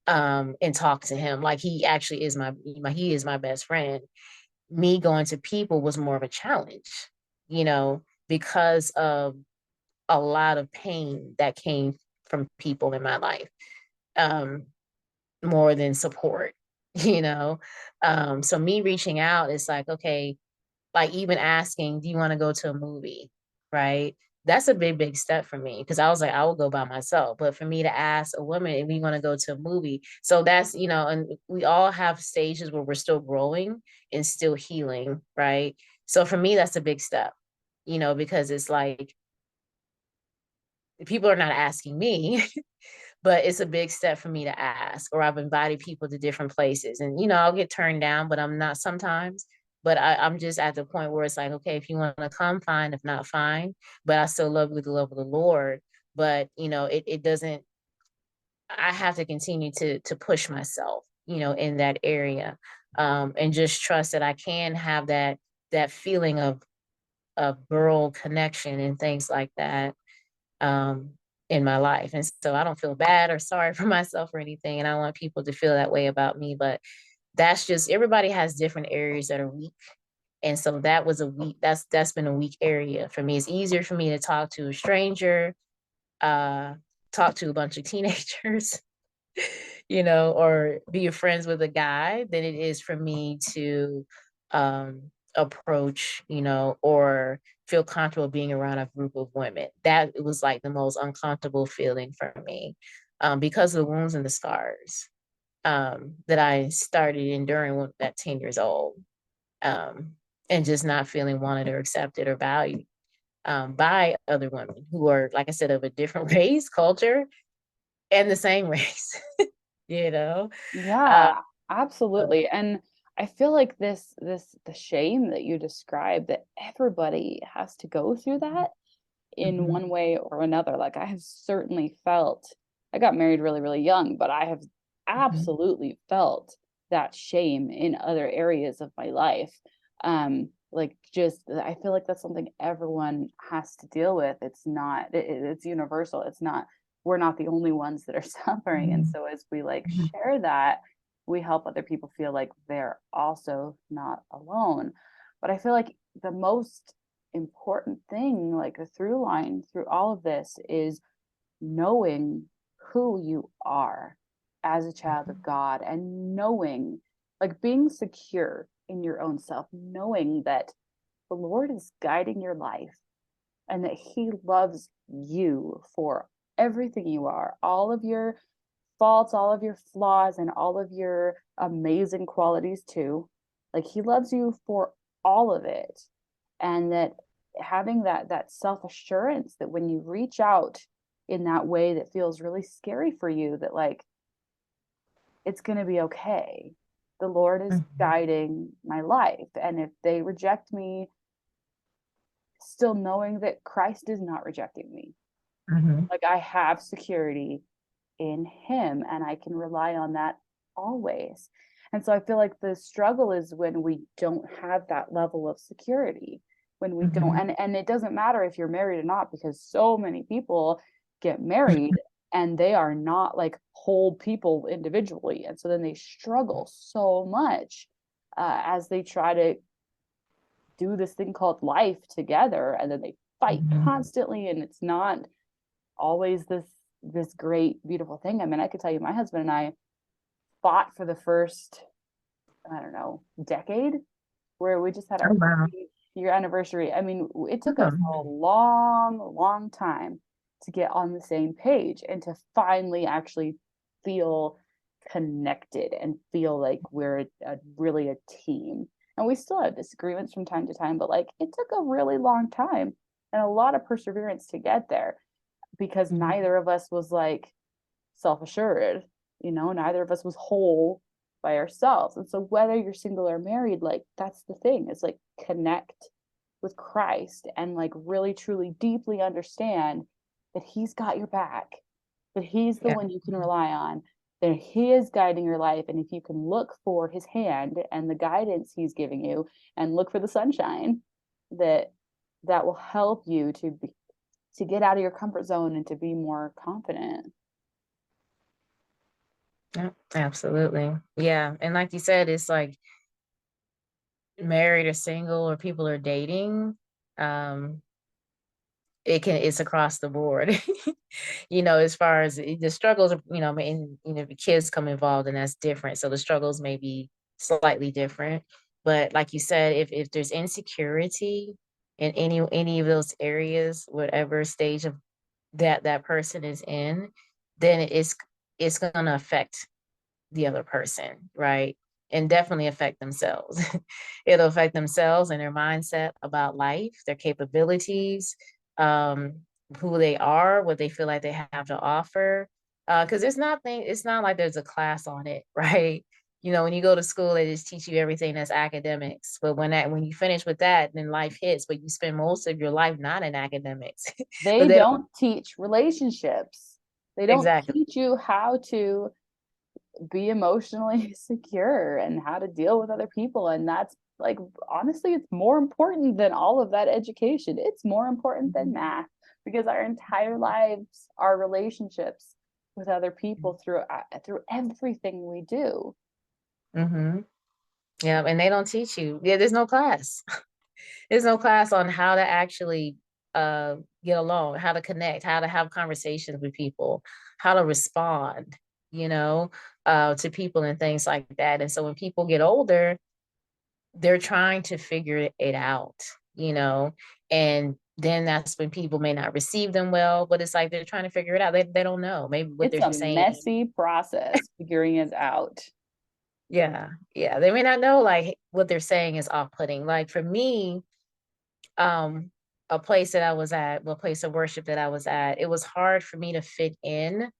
Speaker 2: and talk to him. Like, he actually is he is my best friend. Me going to people was more of a challenge, because of a lot of pain that came from people in my life, um, more than support, you know. So me reaching out, it's like, okay, like even asking, do you want to go to a movie? Right. That's a big step for me, because I was like, I will go by myself. But for me to ask a woman if we want to go to a movie, so that's, and we all have stages where we're still growing and still healing. Right. So for me, that's a big step, because it's like people are not asking me, but it's a big step for me to ask. Or I've invited people to different places, and I'll get turned down, but I'm not sometimes. But I'm just at the point where it's like, okay, if you want to come, fine. If not, fine. But I still love you with the love of the Lord. But it doesn't. I have to continue to push myself, in that area, and just trust that I can have that feeling of girl connection and things like that, um, in my life. And so I don't feel bad or sorry for myself or anything. And I want people to feel that way about me. But that's just, everybody has different areas that are weak. And so that was that's been a weak area for me. It's easier for me to talk to a stranger, uh, talk to a bunch of teenagers, or be friends with a guy, than it is for me to approach, or feel comfortable being around a group of women. That it was like the most uncomfortable feeling for me, because of the wounds and the scars, that I started enduring at 10 years old, um, and just not feeling wanted or accepted or valued, by other women who are, like I said, of a different race, culture, and the same race, you know? Uh,
Speaker 1: Yeah, absolutely. And I feel like the shame that you described, that everybody has to go through that in
Speaker 2: mhm,
Speaker 1: one way or another. Like, I have certainly felt, I got married really, really young, but I have
Speaker 2: mhm,
Speaker 1: absolutely felt that shame in other areas of my life. Like, just I feel like that's something everyone has to deal with. It's not, it's universal. It's not, we're not the only ones that are suffering. And
Speaker 2: mhm,
Speaker 1: so as we like
Speaker 2: mhm,
Speaker 1: share that, we help other people feel like they're also not alone. But I feel like the most important thing, like the through line through all of this, is knowing who you are as a child of God, and knowing, like, being secure in your own self, knowing that the Lord is guiding your life and that He loves you for everything you are, all of your faults, all of your flaws, and all of your amazing qualities too. Like, He loves you for all of it. And that having that self-assurance that when you reach out in that way that feels really scary for you, that like it's going to be okay. The Lord is
Speaker 2: mhm,
Speaker 1: guiding my life. And if they reject me, still knowing that Christ is not rejecting me.
Speaker 2: mhm,
Speaker 1: Like, I have security in Him and I can rely on that always. And so I feel like the struggle is when we don't have that level of security, when we don't,
Speaker 2: mhm,
Speaker 1: and it doesn't matter if you're married or not, because so many people get married and they are not like whole people individually. And so then they struggle so much, as they try to do this thing called life together, and then they fight
Speaker 2: Mhm.
Speaker 1: constantly, and it's not always this great beautiful thing. I mean, I could tell you my husband and I fought for the first, I don't know, decade, where we just had
Speaker 2: Oh,
Speaker 1: our
Speaker 2: wow.
Speaker 1: 30-year anniversary. I mean, it took us a
Speaker 2: Oh,
Speaker 1: long time to get on the same page and to finally actually feel connected and feel like we're really a team. And we still have disagreements from time to time, but like it took a really long time and a lot of perseverance to get there, because
Speaker 2: mhm.
Speaker 1: neither of us was like self-assured, neither of us was whole by ourselves. And so whether you're single or married, like that's the thing, is like connect with Christ and like really truly deeply understand that he's got your back, that he's the
Speaker 2: Yeah.
Speaker 1: one you can rely on, that he is guiding your life. And if you can look for his hand and the guidance he's giving you and look for the sunshine, that that will help you to get out of your comfort zone and to be more confident.
Speaker 2: Yeah, absolutely. Yeah. And like you said, it's like married or single or people are dating. Um, it's across the board. As far as the struggles, I mean, the kids come involved and that's different. So the struggles may be slightly different. But like you said, if there's insecurity in any of those areas, whatever stage of that person is in, then it's gonna affect the other person, right? And definitely affect themselves. It'll affect themselves and their mindset about life, their capabilities, um, who they are, what they feel like they have to offer. Because it's not like there's a class on it, right? When you go to school, they just teach you everything that's academics. But when you finish with that, then life hits. But you spend most of your life not in academics. But
Speaker 1: They
Speaker 2: they don't
Speaker 1: don't teach relationships. They don't
Speaker 2: exactly.
Speaker 1: teach you how to be emotionally secure and how to deal with other people. And that's like, honestly, it's more important than all of that education. It's more important than math, because our entire lives are relationships with other people through everything we do.
Speaker 2: Mm-hmm. Yeah, and they don't teach you. Yeah, there's no class. There's no class on how to actually get along, how to connect, how to have conversations with people, how to respond, you know, to people and things like that. And so when people get older, they're trying to figure it out, you know, and then that's when people may not receive them well, but it's like they're trying to figure it out. They don't know. Maybe what
Speaker 1: It's
Speaker 2: they're
Speaker 1: a
Speaker 2: saying.
Speaker 1: messy process figuring it out.
Speaker 2: Yeah, yeah. They may not know like what they're saying is off-putting. Like for me, um a place that I was at, a place of worship that I was at, it was hard for me to fit in,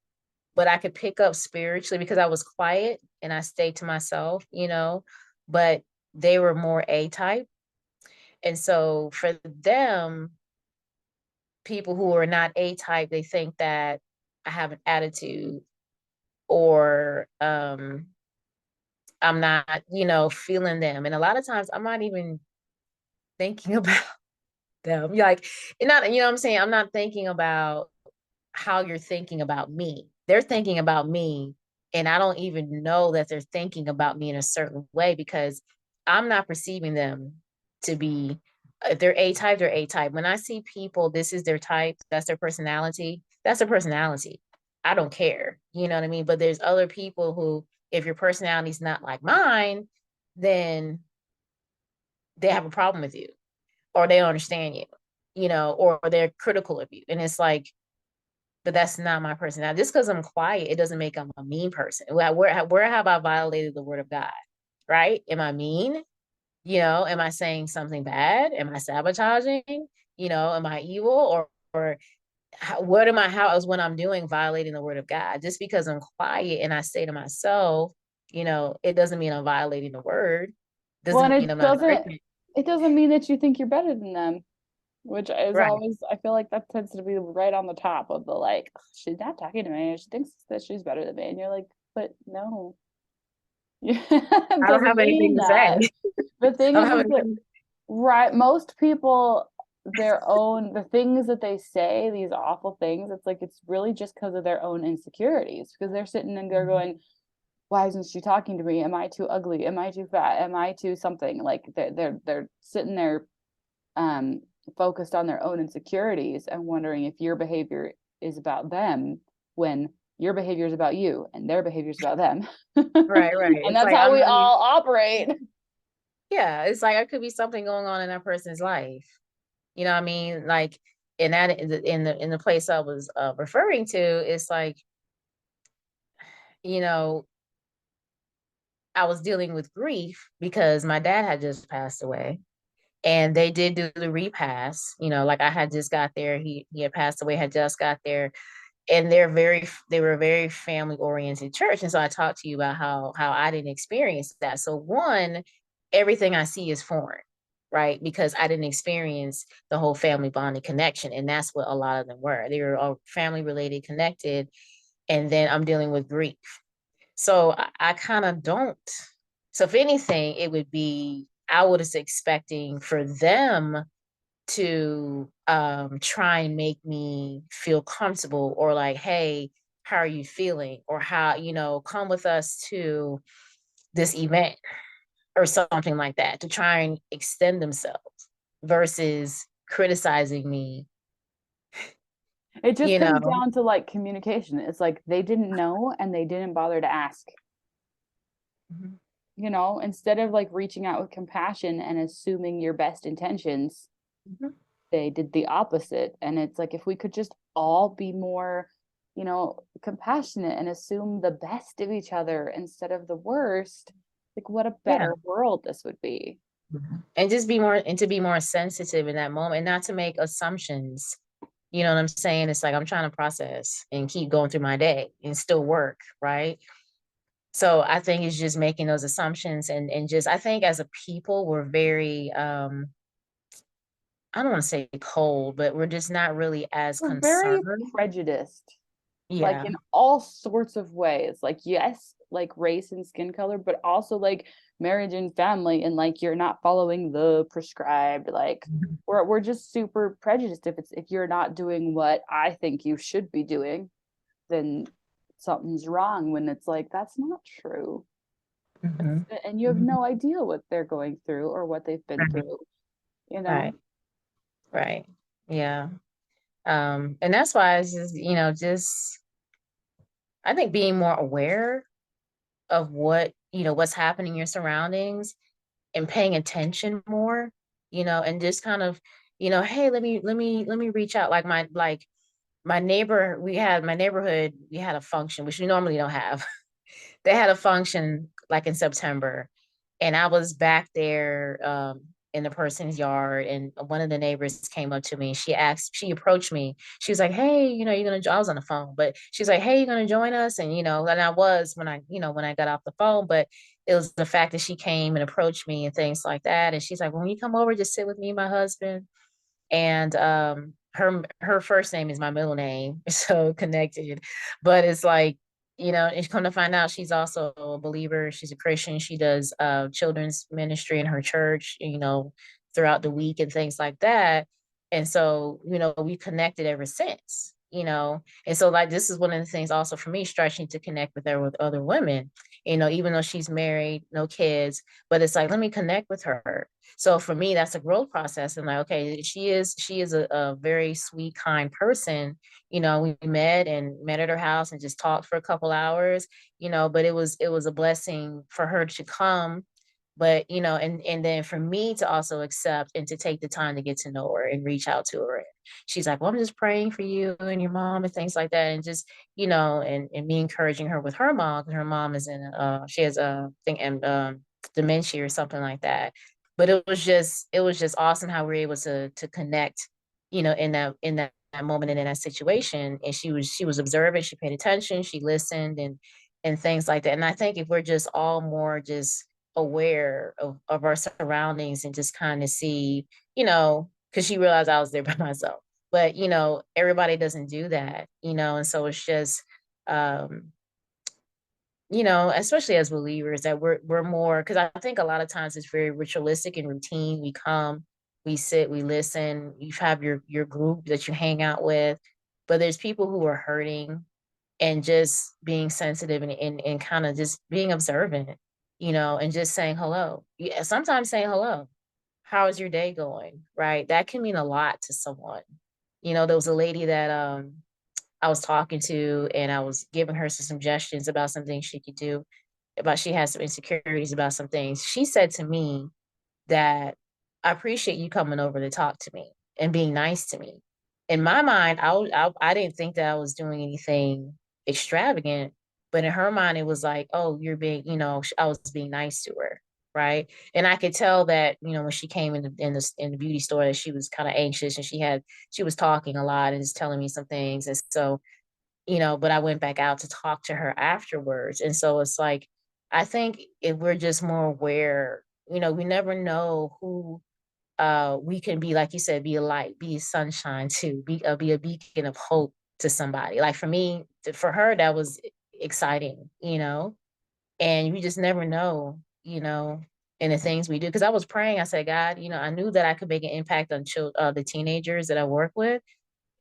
Speaker 2: but I could pick up spiritually because I was quiet and I stayed to myself, but they were more A type. And so for them, people who are not A type, they think that I have an attitude or I'm not, feeling them. And a lot of times I'm not even thinking about them. Like, not, you know what I'm saying? I'm not thinking about how you're thinking about me. They're thinking about me, and I don't even know that they're thinking about me in a certain way because I'm not perceiving them to be, if they're A type, they're A type. When I see people, this is their type, that's their personality. I don't care. You know what I mean? But there's other people who, if your personality's not like mine, then they have a problem with you or they don't understand you, or they're critical of you. And it's like, but that's not my personality. Just because I'm quiet, it doesn't make I'm a mean person. Where have I violated the word of God? Right? Am I mean? Am I saying something bad? Am I sabotaging? Am I evil or what am I? How is what I'm doing violating the word of God? Just because I'm quiet and I say to myself, it doesn't mean I'm violating the word.
Speaker 1: Well, and
Speaker 2: Doesn't mean I'm not a Christian.
Speaker 1: it doesn't mean that you think you're better than them, which is
Speaker 2: Right.
Speaker 1: always, I feel like that tends to be right on the top of the like, she's not talking to me, she thinks that she's better than me, and you're like, but no. It
Speaker 2: I don't
Speaker 1: doesn't
Speaker 2: have
Speaker 1: mean
Speaker 2: anything to say.
Speaker 1: that. The thing
Speaker 2: I don't have
Speaker 1: is that,
Speaker 2: anything.
Speaker 1: right, most people, the things that they say, these awful things, it's like it's really just because of their own insecurities, because they're sitting and they're going, why isn't she talking to me? Am I too ugly? Am I too fat? Am I too something? Like they're sitting there um focused on their own insecurities and wondering if your behavior is about them when your behavior is about you and their behavior is about them.
Speaker 2: Right, right.
Speaker 1: And
Speaker 2: It's
Speaker 1: that's
Speaker 2: like
Speaker 1: how
Speaker 2: I'm
Speaker 1: we
Speaker 2: not even,
Speaker 1: all operate.
Speaker 2: yeah, it's like there could be something going on in that person's life. You know what I mean? Like in that in the place I was referring to, it's like, you know, I was dealing with grief because my dad had just passed away. And they did do the repass, like I had just got there. He had passed away, had just got there. And they were a very family oriented church. And so I talked to you about how I didn't experience that. So one, everything I see is foreign, right? Because I didn't experience the whole family bonding connection. And that's what a lot of them were. They were all family related, connected. And then I'm dealing with grief. So I kind of don't. So if anything, it would be I was expecting for them to try and make me feel comfortable, or like, hey, how are you feeling? Or how, come with us to this event or something like that, to try and extend themselves versus criticizing me,
Speaker 1: It just
Speaker 2: you
Speaker 1: comes
Speaker 2: know.
Speaker 1: down to like communication. It's like they didn't know and they didn't bother to ask.
Speaker 2: Mhm.
Speaker 1: Instead of like reaching out with compassion and assuming your best intentions,
Speaker 2: Mhm.
Speaker 1: they did the opposite. And it's like if we could just all be more, compassionate and assume the best of each other instead of the worst, like what a
Speaker 2: Yeah.
Speaker 1: better world this would be.
Speaker 2: Mhm. And just be more and to be more sensitive in that moment, and not to make assumptions. You know what I'm saying? It's like I'm trying to process and keep going through my day and still work, right? So I think it's just making those assumptions, and just I think as a people we're very I don't want to say cold, but we're just not really as
Speaker 1: We're very
Speaker 2: concerned.
Speaker 1: prejudiced, like
Speaker 2: Yeah.
Speaker 1: in all sorts of ways. Like, yes, like race and skin color, but also like marriage and family, and like you're not following the prescribed, like
Speaker 2: Mhm.
Speaker 1: we're just super prejudiced. If you're not doing what I think you should be doing, then something's wrong, when it's like that's not true.
Speaker 2: Mhm.
Speaker 1: And you have
Speaker 2: Mhm.
Speaker 1: no idea what they're going through or what they've been
Speaker 2: Right.
Speaker 1: through, you know?
Speaker 2: Right. Right. Yeah. And that's why it's just, just I think being more aware of what's happening in your surroundings, and paying attention more, and just kind of, hey, let me reach out. Like my neighbor, my neighborhood, we had a function, which we normally don't have. They had a function like in September, and I was back there in the person's yard, and one of the neighbors came up to me. She approached me. She was like, "Hey, you're gonna." I was on the phone, but she's like, "Hey, you're gonna join us?" And and I was when I got off the phone, but it was the fact that she came and approached me and things like that. And she's like, "When you come over, just sit with me and my husband." And her first name is my middle name, so connected. But it's like, and come to find out, she's also a believer. She's a Christian. She does children's ministry in her church, throughout the week and things like that. And so, we connected ever since, and so like this is one of the things also for me, stretching to connect with her with other women, even though she's married, no kids, but it's like, let me connect with her. So for me, that's a growth process. And like, okay, she is a very sweet, kind person. We met at her house and just talked for a couple hours, but it was a blessing for her to come. But and then for me to also accept and to take the time to get to know her and reach out to her. She's like, well, I'm just praying for you and your mom and things like that. And just, and me encouraging her with her mom, because her mom is she has a thing and dementia or something like that. But it was just awesome how we were able to connect, in that moment and in that situation. And she was observant, she paid attention, she listened, and things like that. And I think if we're just all more just aware of our surroundings and just kind of see, because she realized I was there by myself. But everybody doesn't do that, and so it's just um especially as believers, that we're more, because I think a lot of times it's very ritualistic and routine. We come, we sit, we listen. You have your group that you hang out with, but there's people who are hurting, and just being sensitive and kind of just being observant, and just saying hello. Yeah, sometimes saying hello. How's your day going? Right? That can mean a lot to someone. There was a lady that I was talking to, and I was giving her some suggestions about some things she could do. About she has some insecurities about some things. She said to me that I appreciate you coming over to talk to me and being nice to me. In my mind, I didn't think that I was doing anything extravagant, but in her mind, it was like, oh, you're being, I was being nice to her, right? And I could tell that, when she came in the beauty store, that she was kind of anxious, and she was talking a lot and just telling me some things, and so, but I went back out to talk to her afterwards, and so it's like, I think if we're just more aware, we never know who we can be, like you said, be a light, be a sunshine to, be a beacon of hope to somebody. Like for me, for her, that was exciting, and you just never know, in the things we do. Because I was praying, I said, God, I knew that I could make an impact on the teenagers that I work with,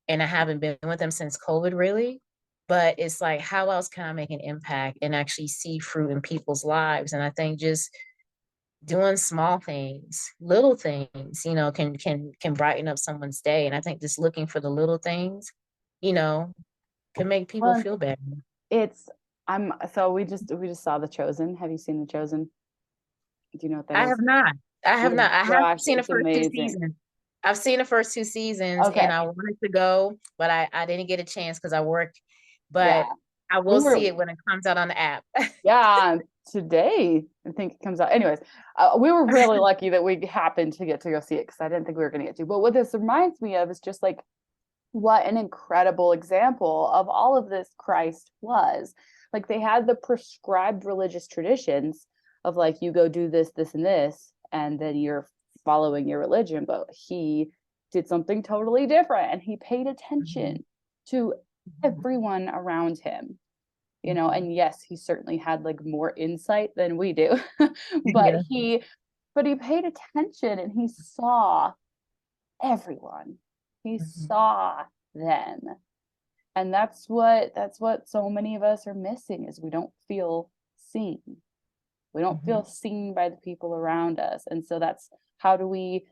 Speaker 2: and I haven't been with them since COVID, really. But it's like, how else can I make an impact and actually see fruit in people's lives? And I think just doing small things, little things, can brighten up someone's day. And I think just looking for the little things, you know, can make people
Speaker 1: Well,
Speaker 2: feel better.
Speaker 1: it's I'm so we just saw The Chosen. Have you seen The Chosen? Do you know what that
Speaker 2: I have
Speaker 1: is?
Speaker 2: not. I
Speaker 1: Oh
Speaker 2: have
Speaker 1: my
Speaker 2: not. I haven't
Speaker 1: gosh,
Speaker 2: seen the
Speaker 1: it's
Speaker 2: first two
Speaker 1: amazing.
Speaker 2: seasons. I've seen the first two seasons,
Speaker 1: Okay.
Speaker 2: and I wanted to go, but I didn't get a chance because I worked.
Speaker 1: Yeah.
Speaker 2: But I
Speaker 1: We
Speaker 2: will
Speaker 1: were
Speaker 2: see it when it comes out on the app.
Speaker 1: Yeah, today I think it comes out. Anyways, we were really lucky that we happened to get to go see it because I didn't think we were going to get to. But what this reminds me of is just like what an incredible example of all of this Christ was. Like they had the prescribed religious traditions of like you go do this, this, and this, and then you're following your religion. But he did something totally different, and he paid
Speaker 2: Mhm.
Speaker 1: attention to everyone around him,
Speaker 2: Mhm.
Speaker 1: and yes, he certainly had like more insight than we do. but
Speaker 2: Yeah.
Speaker 1: he but he paid attention and he saw everyone. He
Speaker 2: Mhm.
Speaker 1: saw them. And that's what so many of us are missing is we don't feel seen. We don't
Speaker 2: Mhm.
Speaker 1: feel seen by the people around us. And so that's how do we,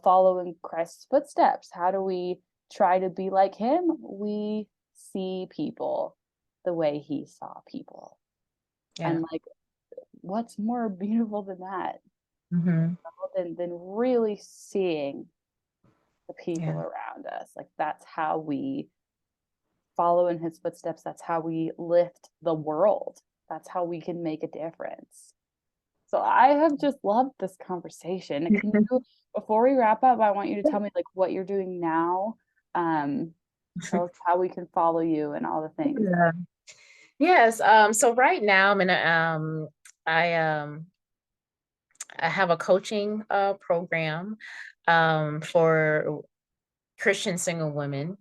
Speaker 1: follow in Christ's footsteps? How do we try to be like him? We see people the way he saw people.
Speaker 2: Yeah.
Speaker 1: And like, what's more beautiful than that?
Speaker 2: Mhm.
Speaker 1: Than really seeing the people
Speaker 2: Yeah.
Speaker 1: around us. Like that's how we follow in his footsteps. That's how we lift the world. That's how we can make a difference. So I have just loved this conversation. Can you, before we wrap up, I want you to tell me like what you're doing now. Um, Tell us how we can follow you and all the things.
Speaker 2: Yeah. Yes. So right now I I have a coaching program for Christian single women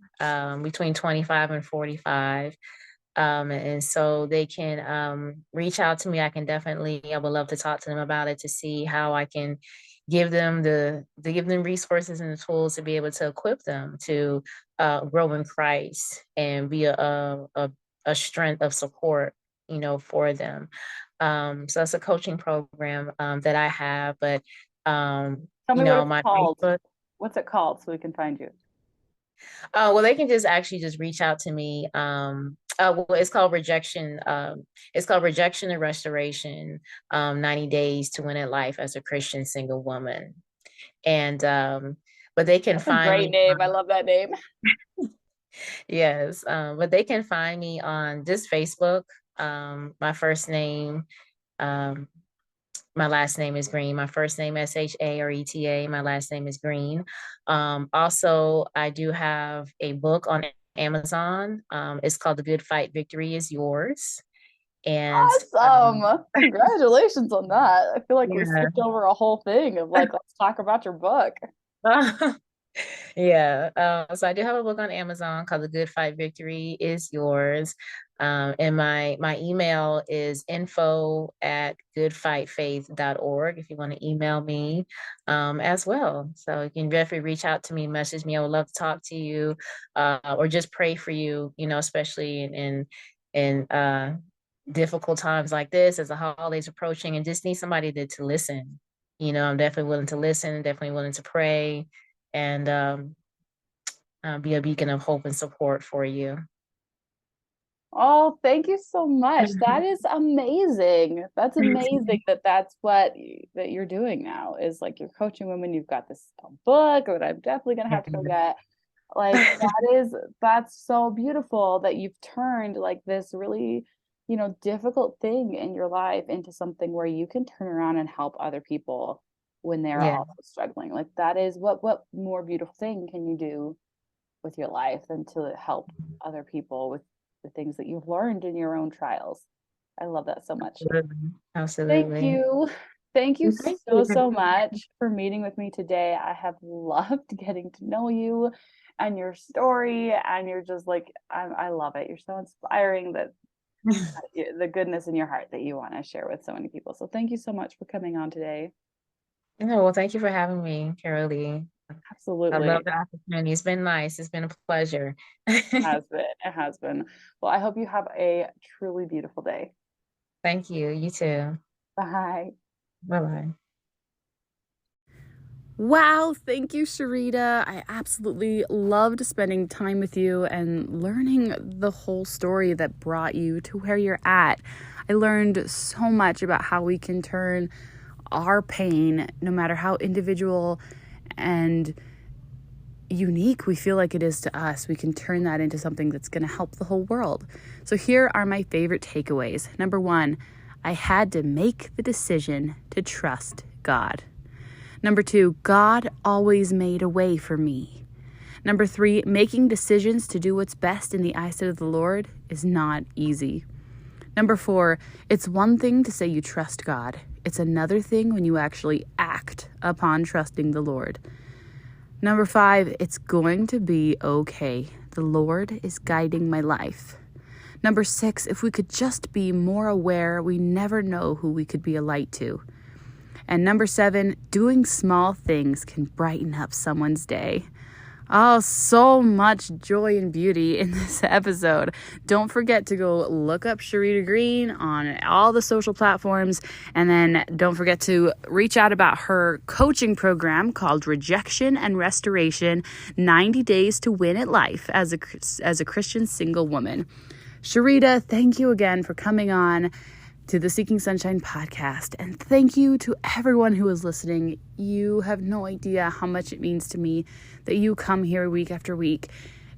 Speaker 2: between 25 and 45. And so they can reach out to me. I would love to talk to them about it to see how I can give them resources and the tools to be able to equip them to grow in Christ and be a strength of support, for them. So that's a coaching program that I have, but
Speaker 1: Tell me what it's
Speaker 2: my
Speaker 1: called.
Speaker 2: Facebook.
Speaker 1: What's it called so we can find you?
Speaker 2: Well, they can just actually just reach out to me. Well, it's called rejection. It's called rejection and restoration. 90 days to win at life as a Christian single woman. And but they can
Speaker 1: That's a
Speaker 2: find
Speaker 1: great
Speaker 2: me.
Speaker 1: name. I love that name.
Speaker 2: Yes, but they can find me on just Facebook. My first name. Um, my last name is Green. My first name Shareta. My last name is Green. Also, I do have a book on Amazon. It's called The Good Fight, Victory is Yours. And
Speaker 1: Awesome. Congratulations on that. I feel like we
Speaker 2: yeah.
Speaker 1: skipped over a whole thing of like, let's talk about your book.
Speaker 2: Yeah. So I do have a book on Amazon called The Good Fight Victory is Yours. And my email is info@goodfightfaith.org if you want to email me as well. So you can definitely reach out to me, message me. I would love to talk to you or just pray for you, especially in in difficult times like this, as the holidays approaching, and just need somebody to listen. I'm definitely willing to listen, definitely willing to pray, and be a beacon of hope and support for you.
Speaker 1: Oh, thank you so much. That is amazing. That's amazing that that's what that you're doing now is like you're coaching women. You've got this book that I'm definitely gonna have to go get. Like that's so beautiful that you've turned like this really, difficult thing in your life into something where you can turn around and help other people when they're
Speaker 2: Yeah.
Speaker 1: also struggling. Like that is what more beautiful thing can you do with your life than to help other people with the things that you've learned in your own trials. I love that so much.
Speaker 2: Absolutely.
Speaker 1: Thank
Speaker 2: Absolutely.
Speaker 1: you. Thank you
Speaker 2: Thank
Speaker 1: so,
Speaker 2: you.
Speaker 1: so much for meeting with me today. I have loved getting to know you and your story. And you're just like, I love it. You're so inspiring that the goodness in your heart that you want to share with so many people. So thank you so much for coming on today.
Speaker 2: No, well, thank you for having me, Karaleigh. I love
Speaker 1: Absolutely.
Speaker 2: the opportunity. It's been nice. It's been a pleasure.
Speaker 1: It has been. It has been. Well, I hope you have a truly beautiful day.
Speaker 2: Thank you. You too.
Speaker 1: Bye.
Speaker 2: Bye-bye.
Speaker 1: Wow, thank you, Shareta. I absolutely loved spending time with you and learning the whole story that brought you to where you're at. I learned so much about how we can turn our pain, no matter how individual and unique we feel like it is to us, we can turn that into something that's going to help the whole world. So here are my favorite takeaways. Number 1, I had to make the decision to trust God. Number 2, God always made a way for me. Number 3, making decisions to do what's best in the eyesight of the Lord is not easy. Number 4, it's one thing to say you trust God. It's another thing when you actually act upon trusting the Lord. Number 5, it's going to be okay. The Lord is guiding my life. Number 6, if we could just be more aware, we never know who we could be a light to. And number 7, doing small things can brighten up someone's day. Oh, so much joy and beauty in this episode. Don't forget to go look up Shareta Green on all the social platforms. And then don't forget to reach out about her coaching program called Rejection and Restoration, 90 Days to Win at Life as a Christian single woman. Shareta, thank you again for coming on to the Seeking Sunshine podcast. And thank you to everyone who is listening. You have no idea how much it means to me that you come here week after week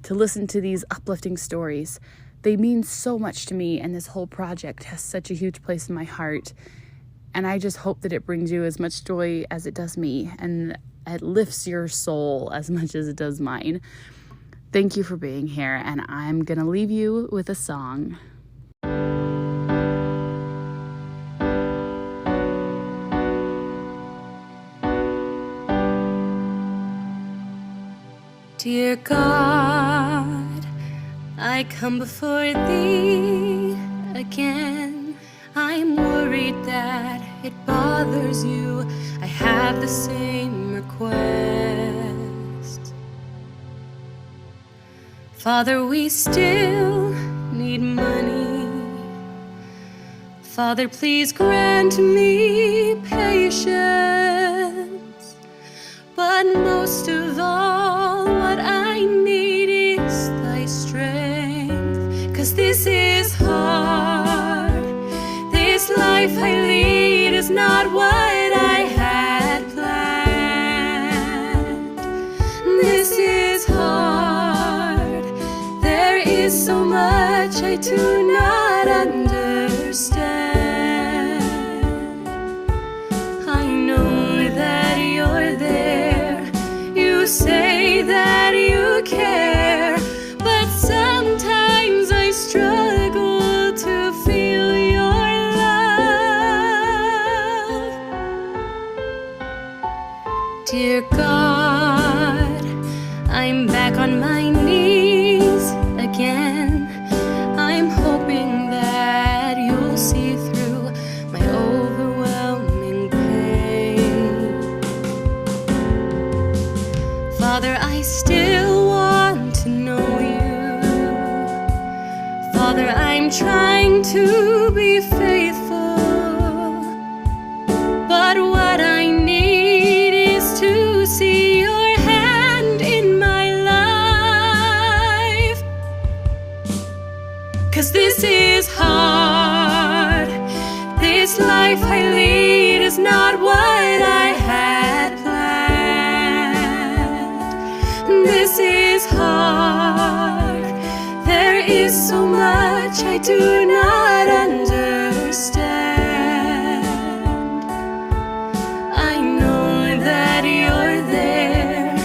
Speaker 1: to listen to these uplifting stories. They mean so much to me, and this whole project has such a huge place in my heart. And I just hope that it brings you as much joy as it does me, and it lifts your soul as much as it does mine. Thank you for being here, and I'm going to leave you with a song. Dear God, I come before thee again. I'm worried that it bothers you. I have the same request. Father, we still need money. Father, please grant me patience. But most of all, what I need is thy strength. 'Cause this is hard. This life I lead is not what I had planned. This is hard. There is so much I do not understand. I know that you're there. You say that you care, but sometimes I struggle to feel your love. Dear God, I'm back on my knees again. I'm hoping that you'll see through my overwhelming pain. Father, I still want to know you.
Speaker 3: Father, I'm trying to be faithful, but what I need is to see your hand in my life. 'Cause this is hard. This life I lead is not what I had planned. This is hard. There is so much I do not understand. I know that you're there.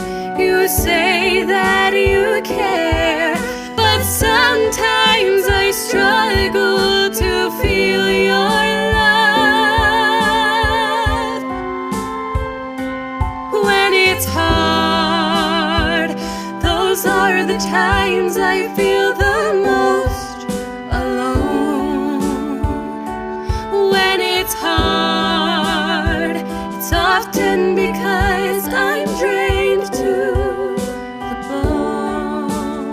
Speaker 3: You say that you care, but sometimes I struggle to feel your love. When it's hard, those are the times I feel the most alone. When it's hard, it's often because I'm drained to the bone.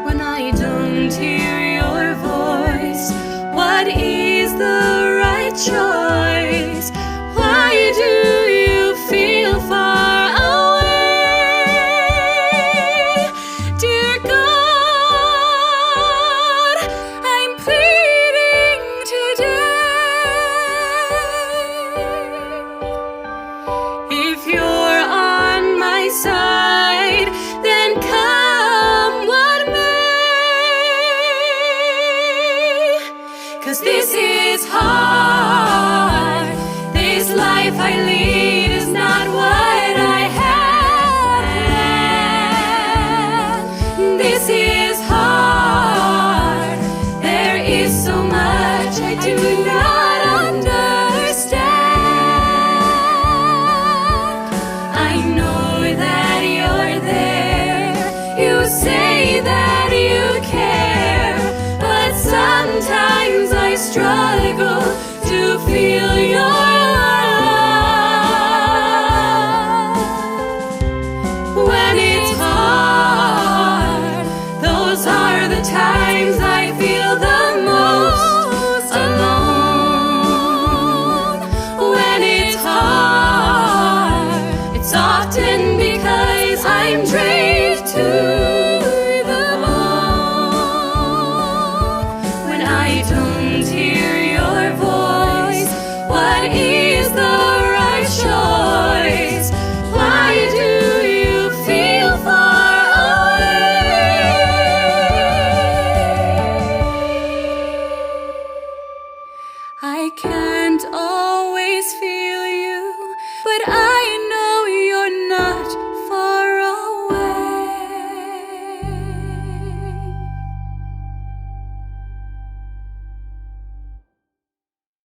Speaker 3: When I don't hear your voice, what is the right choice? Why do you feel far away? Dear God, I'm pleading today. If you're on my side, then come what may. 'Cause this is hard.